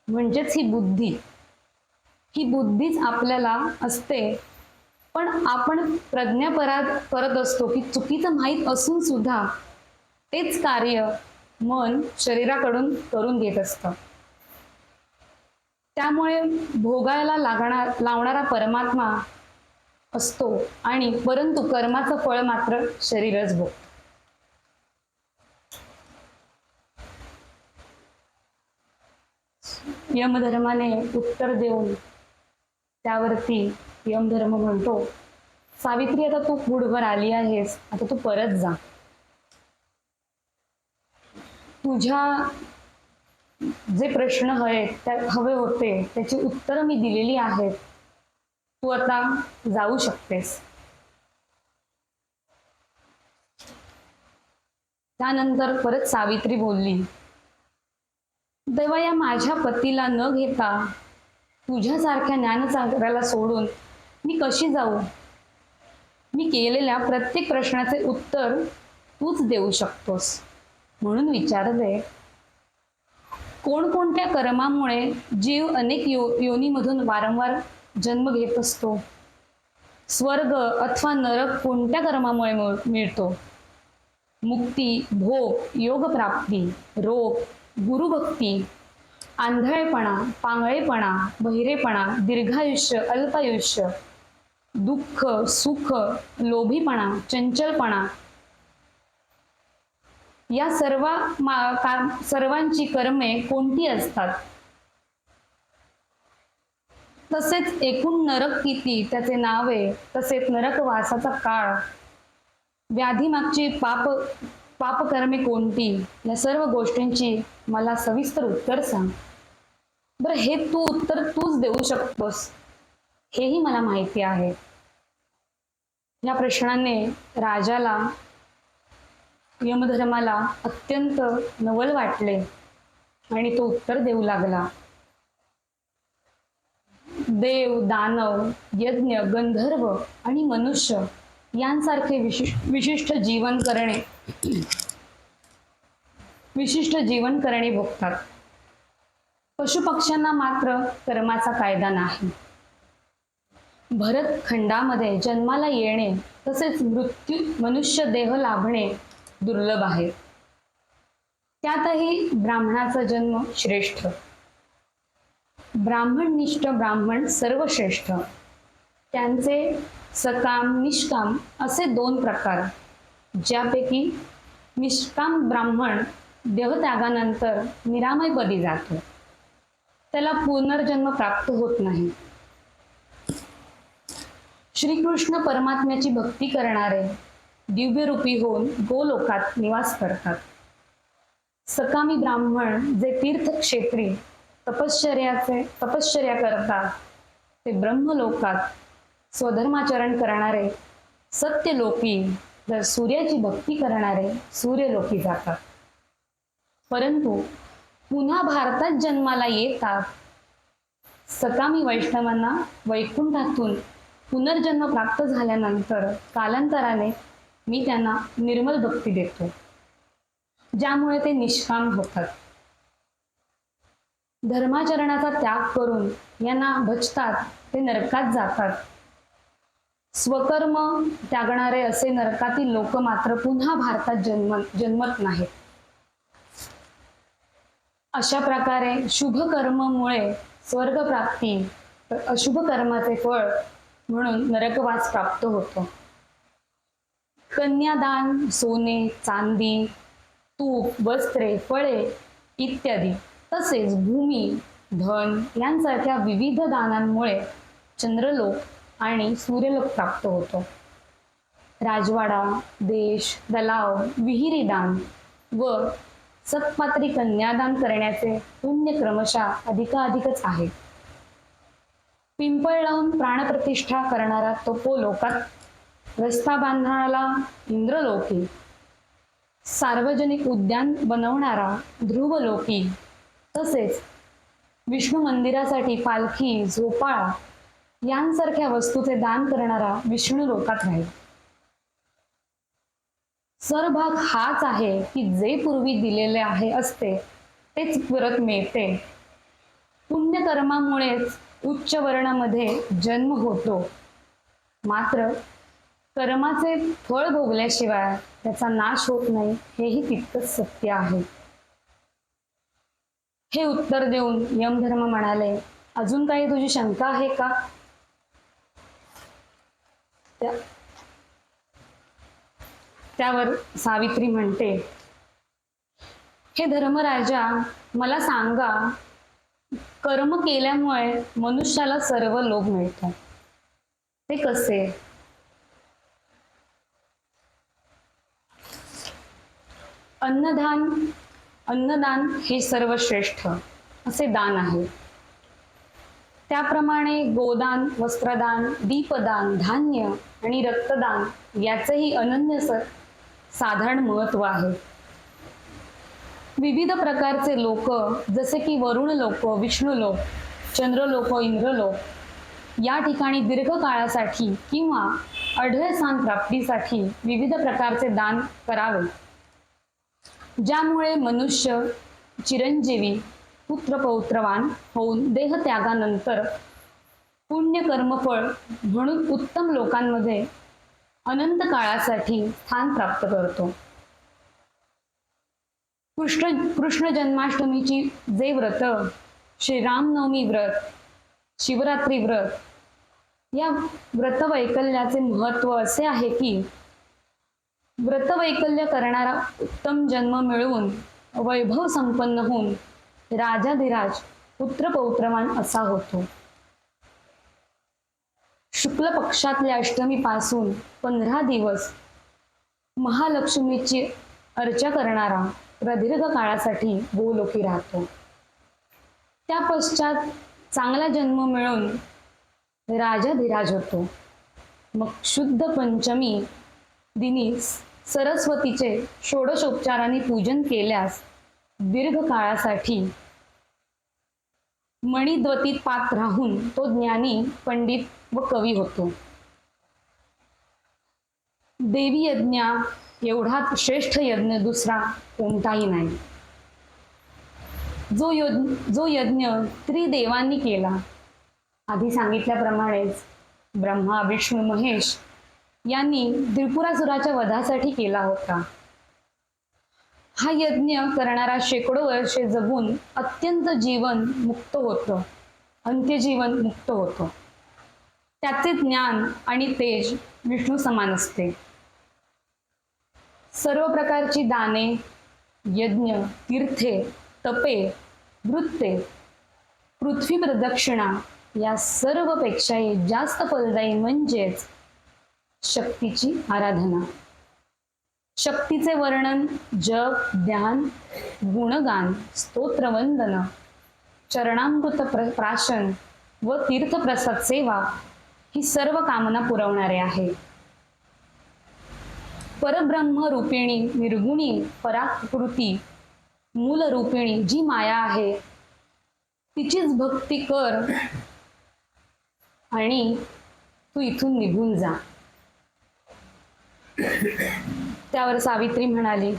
म्हणजेच ही बुद्धी. ही बुद्धीच आपल्याला असते, पण आपण प्रज्ञापराध करत असतो की चुकीचं माहीत असून सुद्धा तेच कार्य मन शरीराकडून करून घेत असतं. त्यामुळे भोगायला लावणारा परमात्मा असतो आणि परंतु कर्माचं फळ मात्र शरीरच भोगतं. यमधर्माने उत्तर देऊन त्यावरती यमधर्म म्हणतो, सावित्री आता तू गुडभर आली आहेस, आता तू परत जा. तुझ्या जे प्रश्न हवे होते त्याची उत्तर मी दिलेली आहेत, तू आता जाऊ शकतेस. त्यानंतर परत सावित्री बोलली, देवा या माझ्या पतीला न घेता तुझ्यासारख्या ज्ञानसागराला सोडून मी कशी जाऊ? मी केलेल्या प्रत्येक प्रश्नाचे उत्तर तूच देऊ शकतोस, म्हणून विचारते, कोणकोणत्या कर्मामुळे जीव अनेक योनीमधून वारंवार जन्म घेत असतो? स्वर्ग अथवा नरक कोणत्या कर्मामुळे मिळतो? मुक्ती, भोग, योगप्राप्ती, रोग, गुरुभक्ती, आंधळेपणा, पांगळेपणा, बहिरेपणा, दीर्घायुष्य, अल्पायुष्य, दुःख, सुख, लोभीपणा, चंचलपणा या सर्वांची कर्मे कोणती असतात? तसेच एकूण नरक किती, त्याचे नावे, तसेच नरकवासाचा काळ, व्याधीमागची पापकर्मे कोणती, या सर्व गोष्टींची मला सविस्तर उत्तर सांग. बरं, हे उत्तर तूच देऊ शकतोस हेही मला माहिती आहे. या प्रश्नाने राजाला, यमधर्माला अत्यंत नवल वाटले आणि तो उत्तर देऊ लागला. देव, दानव, यज्ञ, गंधर्व आणि मनुष्य यांसारखे विशिष्ट जीवन करणे भोगतात. पशुपक्ष्यांना मात्र कर्माचा कायदा नाही. भरत खंडामध्ये जन्माला येणे तसेच मनुष्य देह लाभणे दुर्लभ आहे. त्यातही ब्राह्मणाचा जन्म श्रेष्ठ. ब्राह्मणनिष्ठ ब्राह्मण सर्वश्रेष्ठ. त्यांचे सकाम, निष्काम असे 2 प्रकार, ज्यापैकी निष्काम ब्राह्मण देहत्यागानंतर निरामयपदी जातो. त्याला पुनर्जन्म प्राप्त होत नाही. श्रीकृष्ण परमात्म्याची भक्ती करणारे दिव्यरूपी होऊन गोलोकात निवास करतात. सकामी ब्राह्मण जे तीर्थक्षेत्री तपश्चर्या करतात ते ब्रह्मलोकात स्वधर्माचरण करणारे सत्यलोकी, जर सूर्याची भक्ती करणारे सूर्यलोकी जातात. परंतु पुन्हा भारतात जन्माला येतात. सकामी वैष्णवांना वैकुंठातून पुनर्जन्म प्राप्त झाल्यानंतर कालांतराने मी त्यांना निर्मल भक्ती देतो, ज्यामुळे ते निष्काम होतात. धर्माचरणाचा त्याग करून यांना भजतात ते नरकात जातात. स्वकर्म त्यागणारे असे नरकातील लोक मात्र पुन्हा भारतात जन्मत नाहीत. अशा प्रकारे शुभ कर्मामुळे स्वर्ग प्राप्ती, तर अशुभ कर्माचे फळ म्हणून नरकवास प्राप्त होतो. कन्यादान सोने चांदी तूप वस्त्रे फळे इत्यादी तसेच भूमी धन यांसारख्या विविध दानांमुळे चंद्रलोक आणि सूर्यलोक प्राप्त होतो. राजवाडा देश तलाव विहिरी दान व सत्पात्री कन्यादान करण्याचे पुण्य क्रमशः अधिकाधिकच आहे. पिंपळ लावून प्राणप्रतिष्ठा करणारा तपोलोकात, रस्ता बांधणारा इंद्रलोकी, सार्वजनिक उद्यान बनवणारा ध्रुवलोकी, तसेच विष्णू मंदिरासाठी पालखी झोपाळा यांसारख्या वस्तूचे दान करणारा विष्णू लोकात राहील. सरभाग हाच आहे की जे पूर्वी दिलेले आहे असते तेच परत मिळते. पुण्यकर्मामुळेच उच्च वर्णामध्ये जन्म होतो, मात्र कर्माचे फळ भोगल्याशिवाय त्याचा नाश होत नाही हेही तितकंच सत्य आहे. हे उत्तर देऊन यमधर्म म्हणाले, अजून काही तुझी शंका आहे का? त्यावर सावित्री म्हणते, हे धर्मराजा, मला सांगा, कर्म केल्यामुळे मनुष्याला सर्व लोभ मिळतो, ते कसे? अन्नदान हे सर्वश्रेष्ठ असे दान आहे. त्याप्रमाणे गोदान वस्त्रदान दीपदान धान्य आणि रक्तदान याचेही अनन्य साधारण महत्व आहे. विविध प्रकारचे लोक जसे की वरुण लोक विष्णू लोक चंद्रलोक इंद्रलोक या ठिकाणी दीर्घ काळासाठी किंवा अढळ स्थान प्राप्तीसाठी विविध प्रकारचे दान करावे, ज्यामुळे मनुष्य चिरंजीवी पुत्रपौत्रवान होऊन देहत्यागानंतर पुण्य कर्मफळ म्हणून उत्तम लोकांमध्ये अनंत काळासाठी स्थान प्राप्त करतो. कृष्ण जन्माष्टमीची जे व्रत, श्रीरामनवमी व्रत, शिवरात्री व्रत या व्रतवैकल्याचे महत्व असे आहे की व्रतवैकल्य करणारा उत्तम जन्म मिळवून वैभव संपन्न होऊन राजाधिराज पुत्रपौत्रवान असा होतो. शुक्ल पक्षातल्या अष्टमीपासून 15 दिवस महालक्ष्मीची अर्चा करणारा प्रदीर्घ काळासाठी गोलोकी राहतो. त्या पश्चात चांगला जन्म मिळून राजाधिराज होतो. मग शुद्ध पंचमी दिनी सरस्वतीचे षोडशोपचाराने पूजन केल्यास दीर्घ काळासाठी मणिद्वतीत पात राहून तो ज्ञानी पंडित व कवी होतो. देवी यज्ञ एवढा श्रेष्ठ यज्ञ दुसरा कोणताही नाही. जो यज्ञ त्रिदेवांनी केला, आधी सांगितल्याप्रमाणेच ब्रह्मा विष्णू महेश यांनी त्रिपुरासुराच्या वधासाठी केला होता. हा यज्ञ करणारा शेकडो वर्षे जगून अत्यंत जीवन मुक्त होतो, अंत्यजीवन मुक्त होतो. त्याचे ज्ञान आणि तेज विष्णू समान असते. सर्व प्रकारची दाने यज्ञ तीर्थे तपे वृत्ते पृथ्वी प्रदक्षिणा या सर्वपेक्षाही जास्त फलदायी म्हणजेच शक्तीची आराधना. शक्तीचे वर्णन जप ध्यान गुणगान स्तोत्रवंदन चरणामृत प्राशन व तीर्थप्रसाद सेवा ही सर्व कामना पुरवणारे आहे. परब्रह्म रूपिणी निर्गुणी पराकृती मूल रूपिणी जी माया आहे तिचीच भक्ती कर आणि तू इथून निघून जा. त्यावर सावित्री म्हणाली,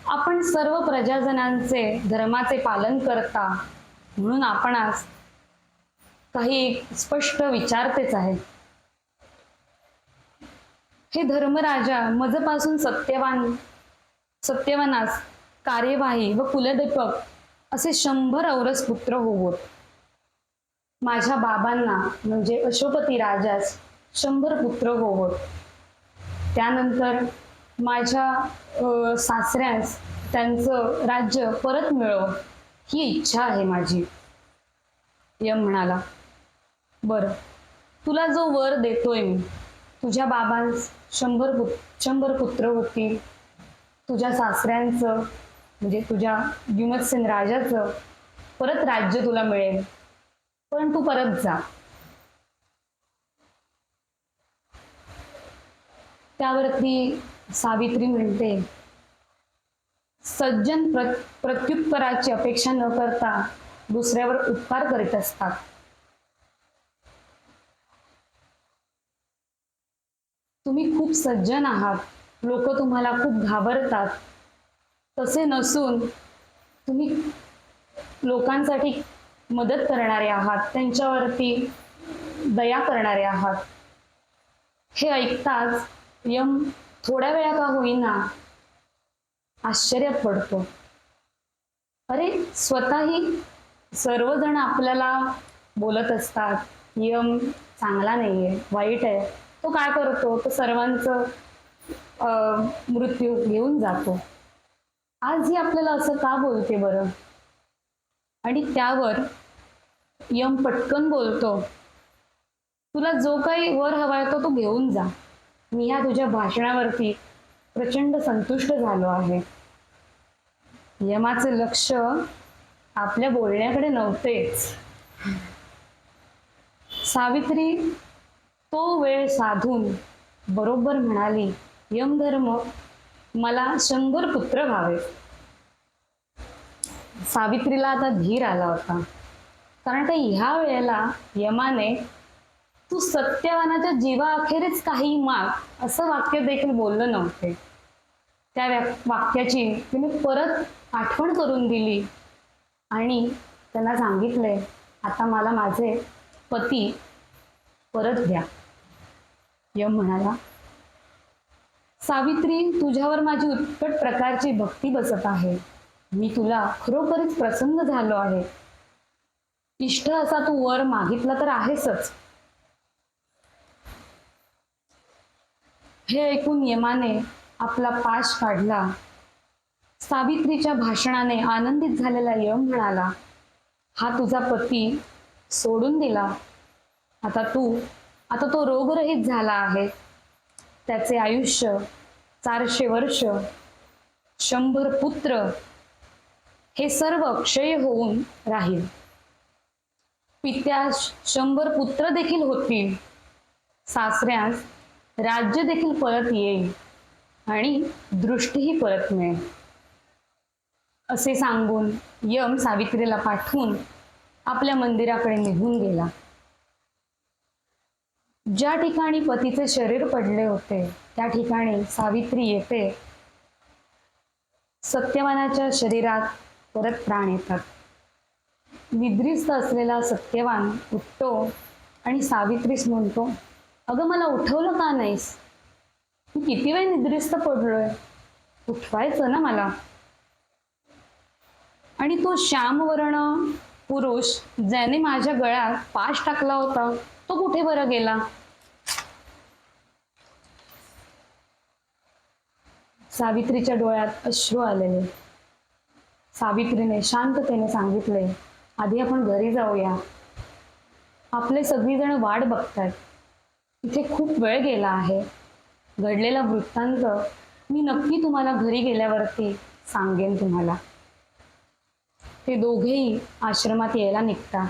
आपण सर्व प्रजाजनांचे धर्माचे पालन करता म्हणून आपणास काही स्पष्ट विचारतेच आहे. हे धर्मराजा, मजपासून सत्यवानास कार्यवाही व कुलदीपक असे 100 औरस पुत्र होवोत. माझ्या बाबांना म्हणजे अशोपती राजास 100 पुत्र होवोत. त्यानंतर माझ्या सासऱ्यास त्यांचं राज्य परत मिळो ही इच्छा आहे माझी. यम म्हणाला, बरं, तुला जो वर देतोय मी, तुझ्या बाबांस 100 पुत्र होतील, तुझ्या सासऱ्यांचं म्हणजे तुझ्या द्युमत्सेन राजाचं परत राज्य तुला मिळेल, पण तू परत जा. त्यावरती सावित्री म्हणते, सज्जन प्रत्युत्तराची अपेक्षा न करता दुसऱ्यावर उपकार करीत असतात. तुम्ही खूप सज्जन आहात, लोक तुम्हाला खूप घाबरतात. तसे नसून तुम्ही लोकांसाठी मदत करणारे आहात, त्यांच्यावरती दया करणारे आहात. हे ऐकताच यम थोड्या वेळा का होईना आश्चर्यात पडतो. अरे, स्वतःही सर्वजण आपल्याला बोलत असतात, यम चांगला नाहीये, वाईट आहे, तो काय करतो, तो सर्वांचं मृत्यू घेऊन जातो. आज ही आपल्याला असं का बोलते बरं? आणि त्यावर यम पटकन बोलतो, तुला जो काही वर हवाय तो तू घेऊन जा. मी ह्या तुझ्या भाषणावरती प्रचंड संतुष्ट झालो आहे. यमाचे लक्ष आपल्या बोलण्याकडे नव्हतेच. सावित्री तो वेळ साधून बरोबर म्हणाली, यमधर्म, मला 100 पुत्र व्हावे. सावित्रीला आता धीर आला होता, कारण का ह्या वेळेला यमाने तू सत्यवानाच्या जीवाअखेरीच काही माग असं वाक्य देखील बोललं नव्हते. त्या वाक्याची तिने परत आठवण करून दिली आणि त्यांना सांगितलंय, आता मला माझे पती परत द्या. यम म्हणाला, सावित्री, तुझ्यावर माझी उत्कट प्रकारची भक्ती बसत आहे. मी तुला खरोखरीच प्रसन्न झालो आहे. इष्ट असा तू वर मागितला तर आहेसच. हे ऐकून यमाने आपला पाश काढला. सावित्रीच्या भाषणाने आनंदित झालेला यम म्हणाला, हा तुझा पती सोडून दिला. आता तो रोगरहित झाला आहे. त्याचे आयुष्य 400 वर्ष, 100 पुत्र, हे सर्व अक्षय होऊन राहील. पित्यास 100 पुत्र देखील होतील. सासऱ्यास राज्य देखील परत येईल आणि दृष्टीही परत मिळेल. असे सांगून यम सावित्रीला पाठवून आपल्या मंदिराकडे निघून गेला. ज्या ठिकाणी पतीचे शरीर पडले होते त्या ठिकाणी सावित्री येते. सत्यवानाच्या शरीरात परत प्राण येतात. निद्रिस्त असलेला सत्यवान उठतो आणि सावित्रीस म्हणतो, अगं, मला उठवलं का नाहीस? मी किती वेळ निद्रिस्त पडलोय, उठवायचं ना मला. आणि तो श्यामवर्ण पुरुष ज्याने माझ्या गळ्यात पाश टाकला होता तो कुठे बरं गेला? सावित्रीच्या डोळ्यात अश्रू आलेले. सावित्रीने शांततेने सांगितले, आधी आपण घरी जाऊया. आपले सगळीजण वाट बघतायत. इथे खूप वेळ गेला आहे. घडलेला वृत्तांत मी नक्की तुम्हाला घरी गेल्यावरती सांगेन तुम्हाला. ते दोघेही आश्रमात यायला निघतात.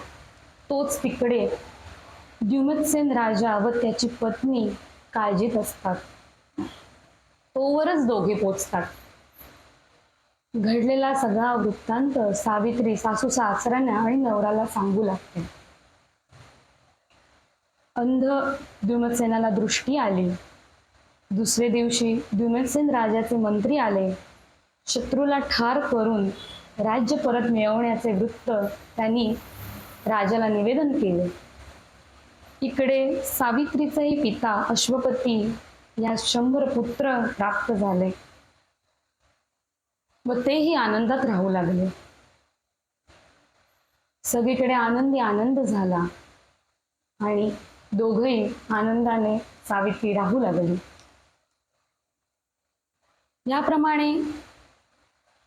तोच तिकडे द्युमत्सेन राजा व त्याची पत्नी काळजीत असतात. तोवरच दोघे पोचतात. घडलेला सगळा वृत्तांत सावित्री सासू सासऱ्यांना आणि नवऱ्याला सांगू लागते. अंध द्युमत्सेनाला दृष्टी आली. दुसरे दिवशी द्युमत्सेन राजाचे मंत्री आले. शत्रूला ठार करून राज्य परत मिळवण्याचे वृत्त त्यांनी राजाला निवेदन केले. इकडे सावित्रीचेही पिता अश्वपती या 100 पुत्र प्राप्त झाले व तेही आनंदात राहू लागले. सगळीकडे आनंदी आनंद झाला आणि दोघेही आनंदाने सावित्री राहू लागली. याप्रमाणे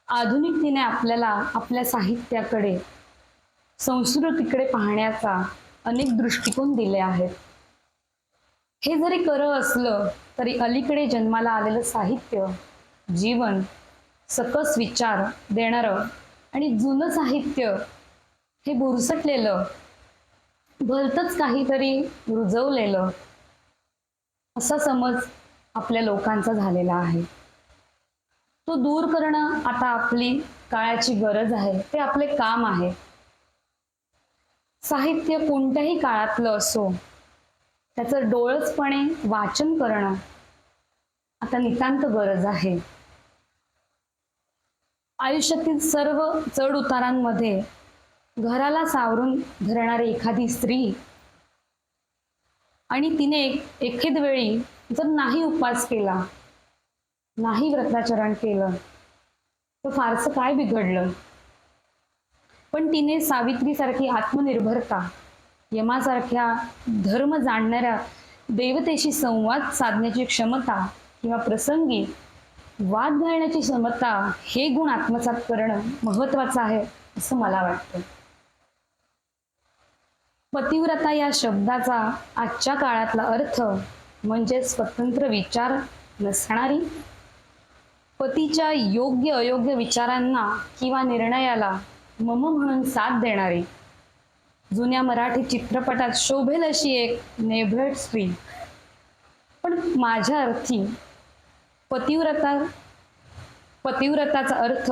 आधुनिकतेने आपल्याला आपल्या साहित्याकडे, संस्कृतीकडे पाहण्याचा अनेक दृष्टिकोन दिले आहेत. हे जरी खरं असलं तरी अलीकडे जन्माला आलेलं साहित्य, जीवन, सकस विचार देणारं आणि जुनं साहित्य हे बुरसटलेलं, भलतंच काहीतरी रुजवलेलं असा समज आपल्या लोकांचा झालेला आहे. तो दूर करणं आता आपली काळाची गरज आहे, ते आपले काम आहे. साहित्य कोणत्याही काळातलं असो, त्याचं डोळसपणे वाचन करणं आता नितांत गरज आहे. आयुष्यातील सर्व चढ उतारांमध्ये घराला सावरून धरणारी एखादी स्त्री आणि तिने एखेद वेळी जर नाही उपवास केला, नाही व्रताचरण केलं, तर फारसं काय बिघडलं. पण तिने सावित्रीसारखी आत्मनिर्भरता, यमासारख्या धर्म जाणणाऱ्या देवतेशी संवाद साधण्याची क्षमता किंवा प्रसंगी वाद घालण्याची क्षमता, हे गुण आत्मसात करणं महत्वाचं आहे असं मला वाटतं. पतिव्रता या शब्दाचा आजच्या काळातला अर्थ म्हणजे स्वतंत्र विचार नसणारी, पतीच्या योग्य अयोग्य विचारांना किंवा निर्णयाला मम म्हणून साथ देणारी, जुन्या मराठी चित्रपटात शोभेल अशी एक नेभेड स्त्री. पण माझ्या अर्थी पतिव्रताचा अर्थ,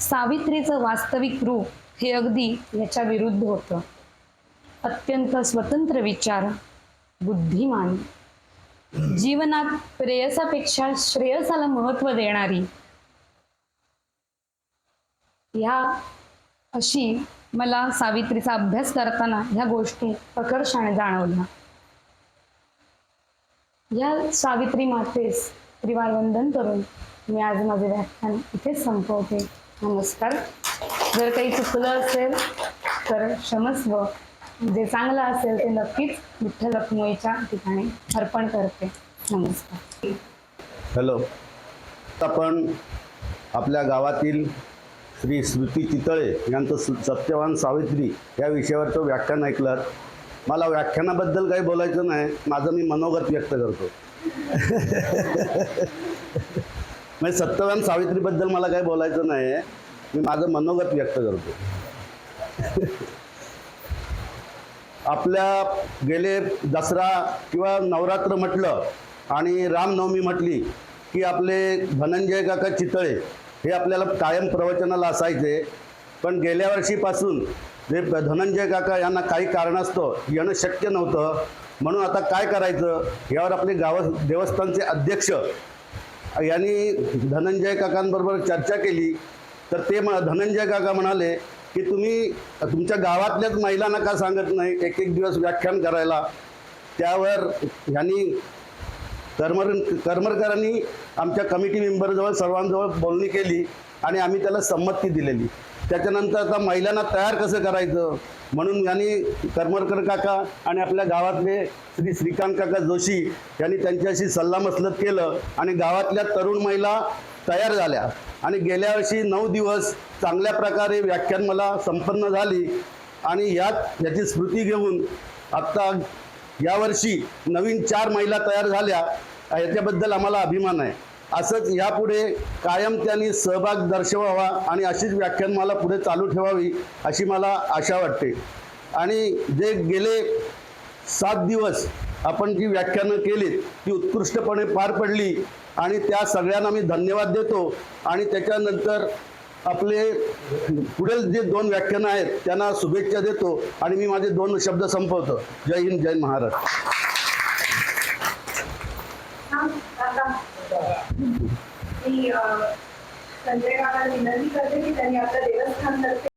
सावित्रीचं वास्तविक रूप हे अगदी याच्या विरुद्ध होतं. अत्यंत स्वतंत्र विचार, बुद्धिमान, जीवनात प्रेयसापेक्षा श्रेयसाला महत्व देणारी, ह्या अशी मला सावित्रीचा अभ्यास करताना ह्या गोष्टी प्रकर्षाने जाणवल्या. या सावित्री मातेस त्रिवार वंदन करून मी आज माझे व्याख्यान इथेच संपवते. नमस्कार. जर काही चुकलं असेल तर क्षमस्व, जे चांगलं असेल ते नक्कीच विठ्ठल रखुमाईच्या ठिकाणी अर्पण करते. नमस्कार. हॅलो. आपण आपल्या गावातील श्री स्मृती चितळे यांचं सत्यवान सावित्री या विषयावरचं व्याख्यान ऐकलं. मला व्याख्यानाबद्दल काही बोलायचं नाही, माझं मी मनोगत व्यक्त करतो. म्हणजे सत्यवान सावित्रीबद्दल मला काही बोलायचं नाही, मी माझं मनोगत व्यक्त करतो. आपल्या गेले दसरा किंवा नवरात्र म्हटलं आणि रामनवमी म्हटली की आपले धनंजय काका चितळे हे आपल्याला कायम प्रवचनाला असायचे. पण गेल्या वर्षीपासून जे धनंजय काका यांना काही कारणास्तव येणं शक्य नव्हतं. म्हणून आता काय करायचं यावर आपले देवस्थानचे अध्यक्ष यांनी धनंजय काकांबरोबर चर्चा केली. तर ते धनंजय काका म्हणाले की तुम्ही तुमच्या गावातल्याच महिलांना का सांगत नाही एक एक दिवस व्याख्यान करायला. त्यावर यांनी करमरकरांनी आमच्या कमिटी मेंबरजवळ सर्वांजवळ बोलणी केली आणि आम्ही त्याला संमती दिलेली. त्याच्यानंतर आता महिलांना तयार कसं करायचं म्हणून यांनी करमरकर काका आणि आपल्या गावातले श्री श्रीकांत काका जोशी यांनी त्यांच्याशी सल्लामसलत केलं आणि गावातल्या तरुण महिला तयार झाल्या. आणि गेल्या वर्षी 9 दिवस चांगल्या प्रकारे व्याख्यानमाला संपन्न झाली. आणि याची स्मृती घेऊन आत्ता यावर्षी नवीन 4 महिला तयार झाल्या. याच्याबद्दल आम्हाला अभिमान आहे. असंच यापुढे कायम त्यांनी सहभाग दर्शवावा आणि अशीच व्याख्यानमाला पुढे चालू ठेवावी अशी मला आशा वाटते. आणि जे गेले 7 दिवस आपण जी व्याख्यानं केलीत ती उत्कृष्टपणे पार पडली आणि त्या सगळ्यांना मी धन्यवाद देतो. आणि त्याच्यानंतर आपले पुढील जे 2 व्याख्यानं आहेत त्यांना शुभेच्छा देतो आणि मी माझे 2 शब्द संपवतो. जय हिंद, जय महाराष्ट्र. मी संजय काकांना विनंती करते की त्यांनी आपल्या देवस्थान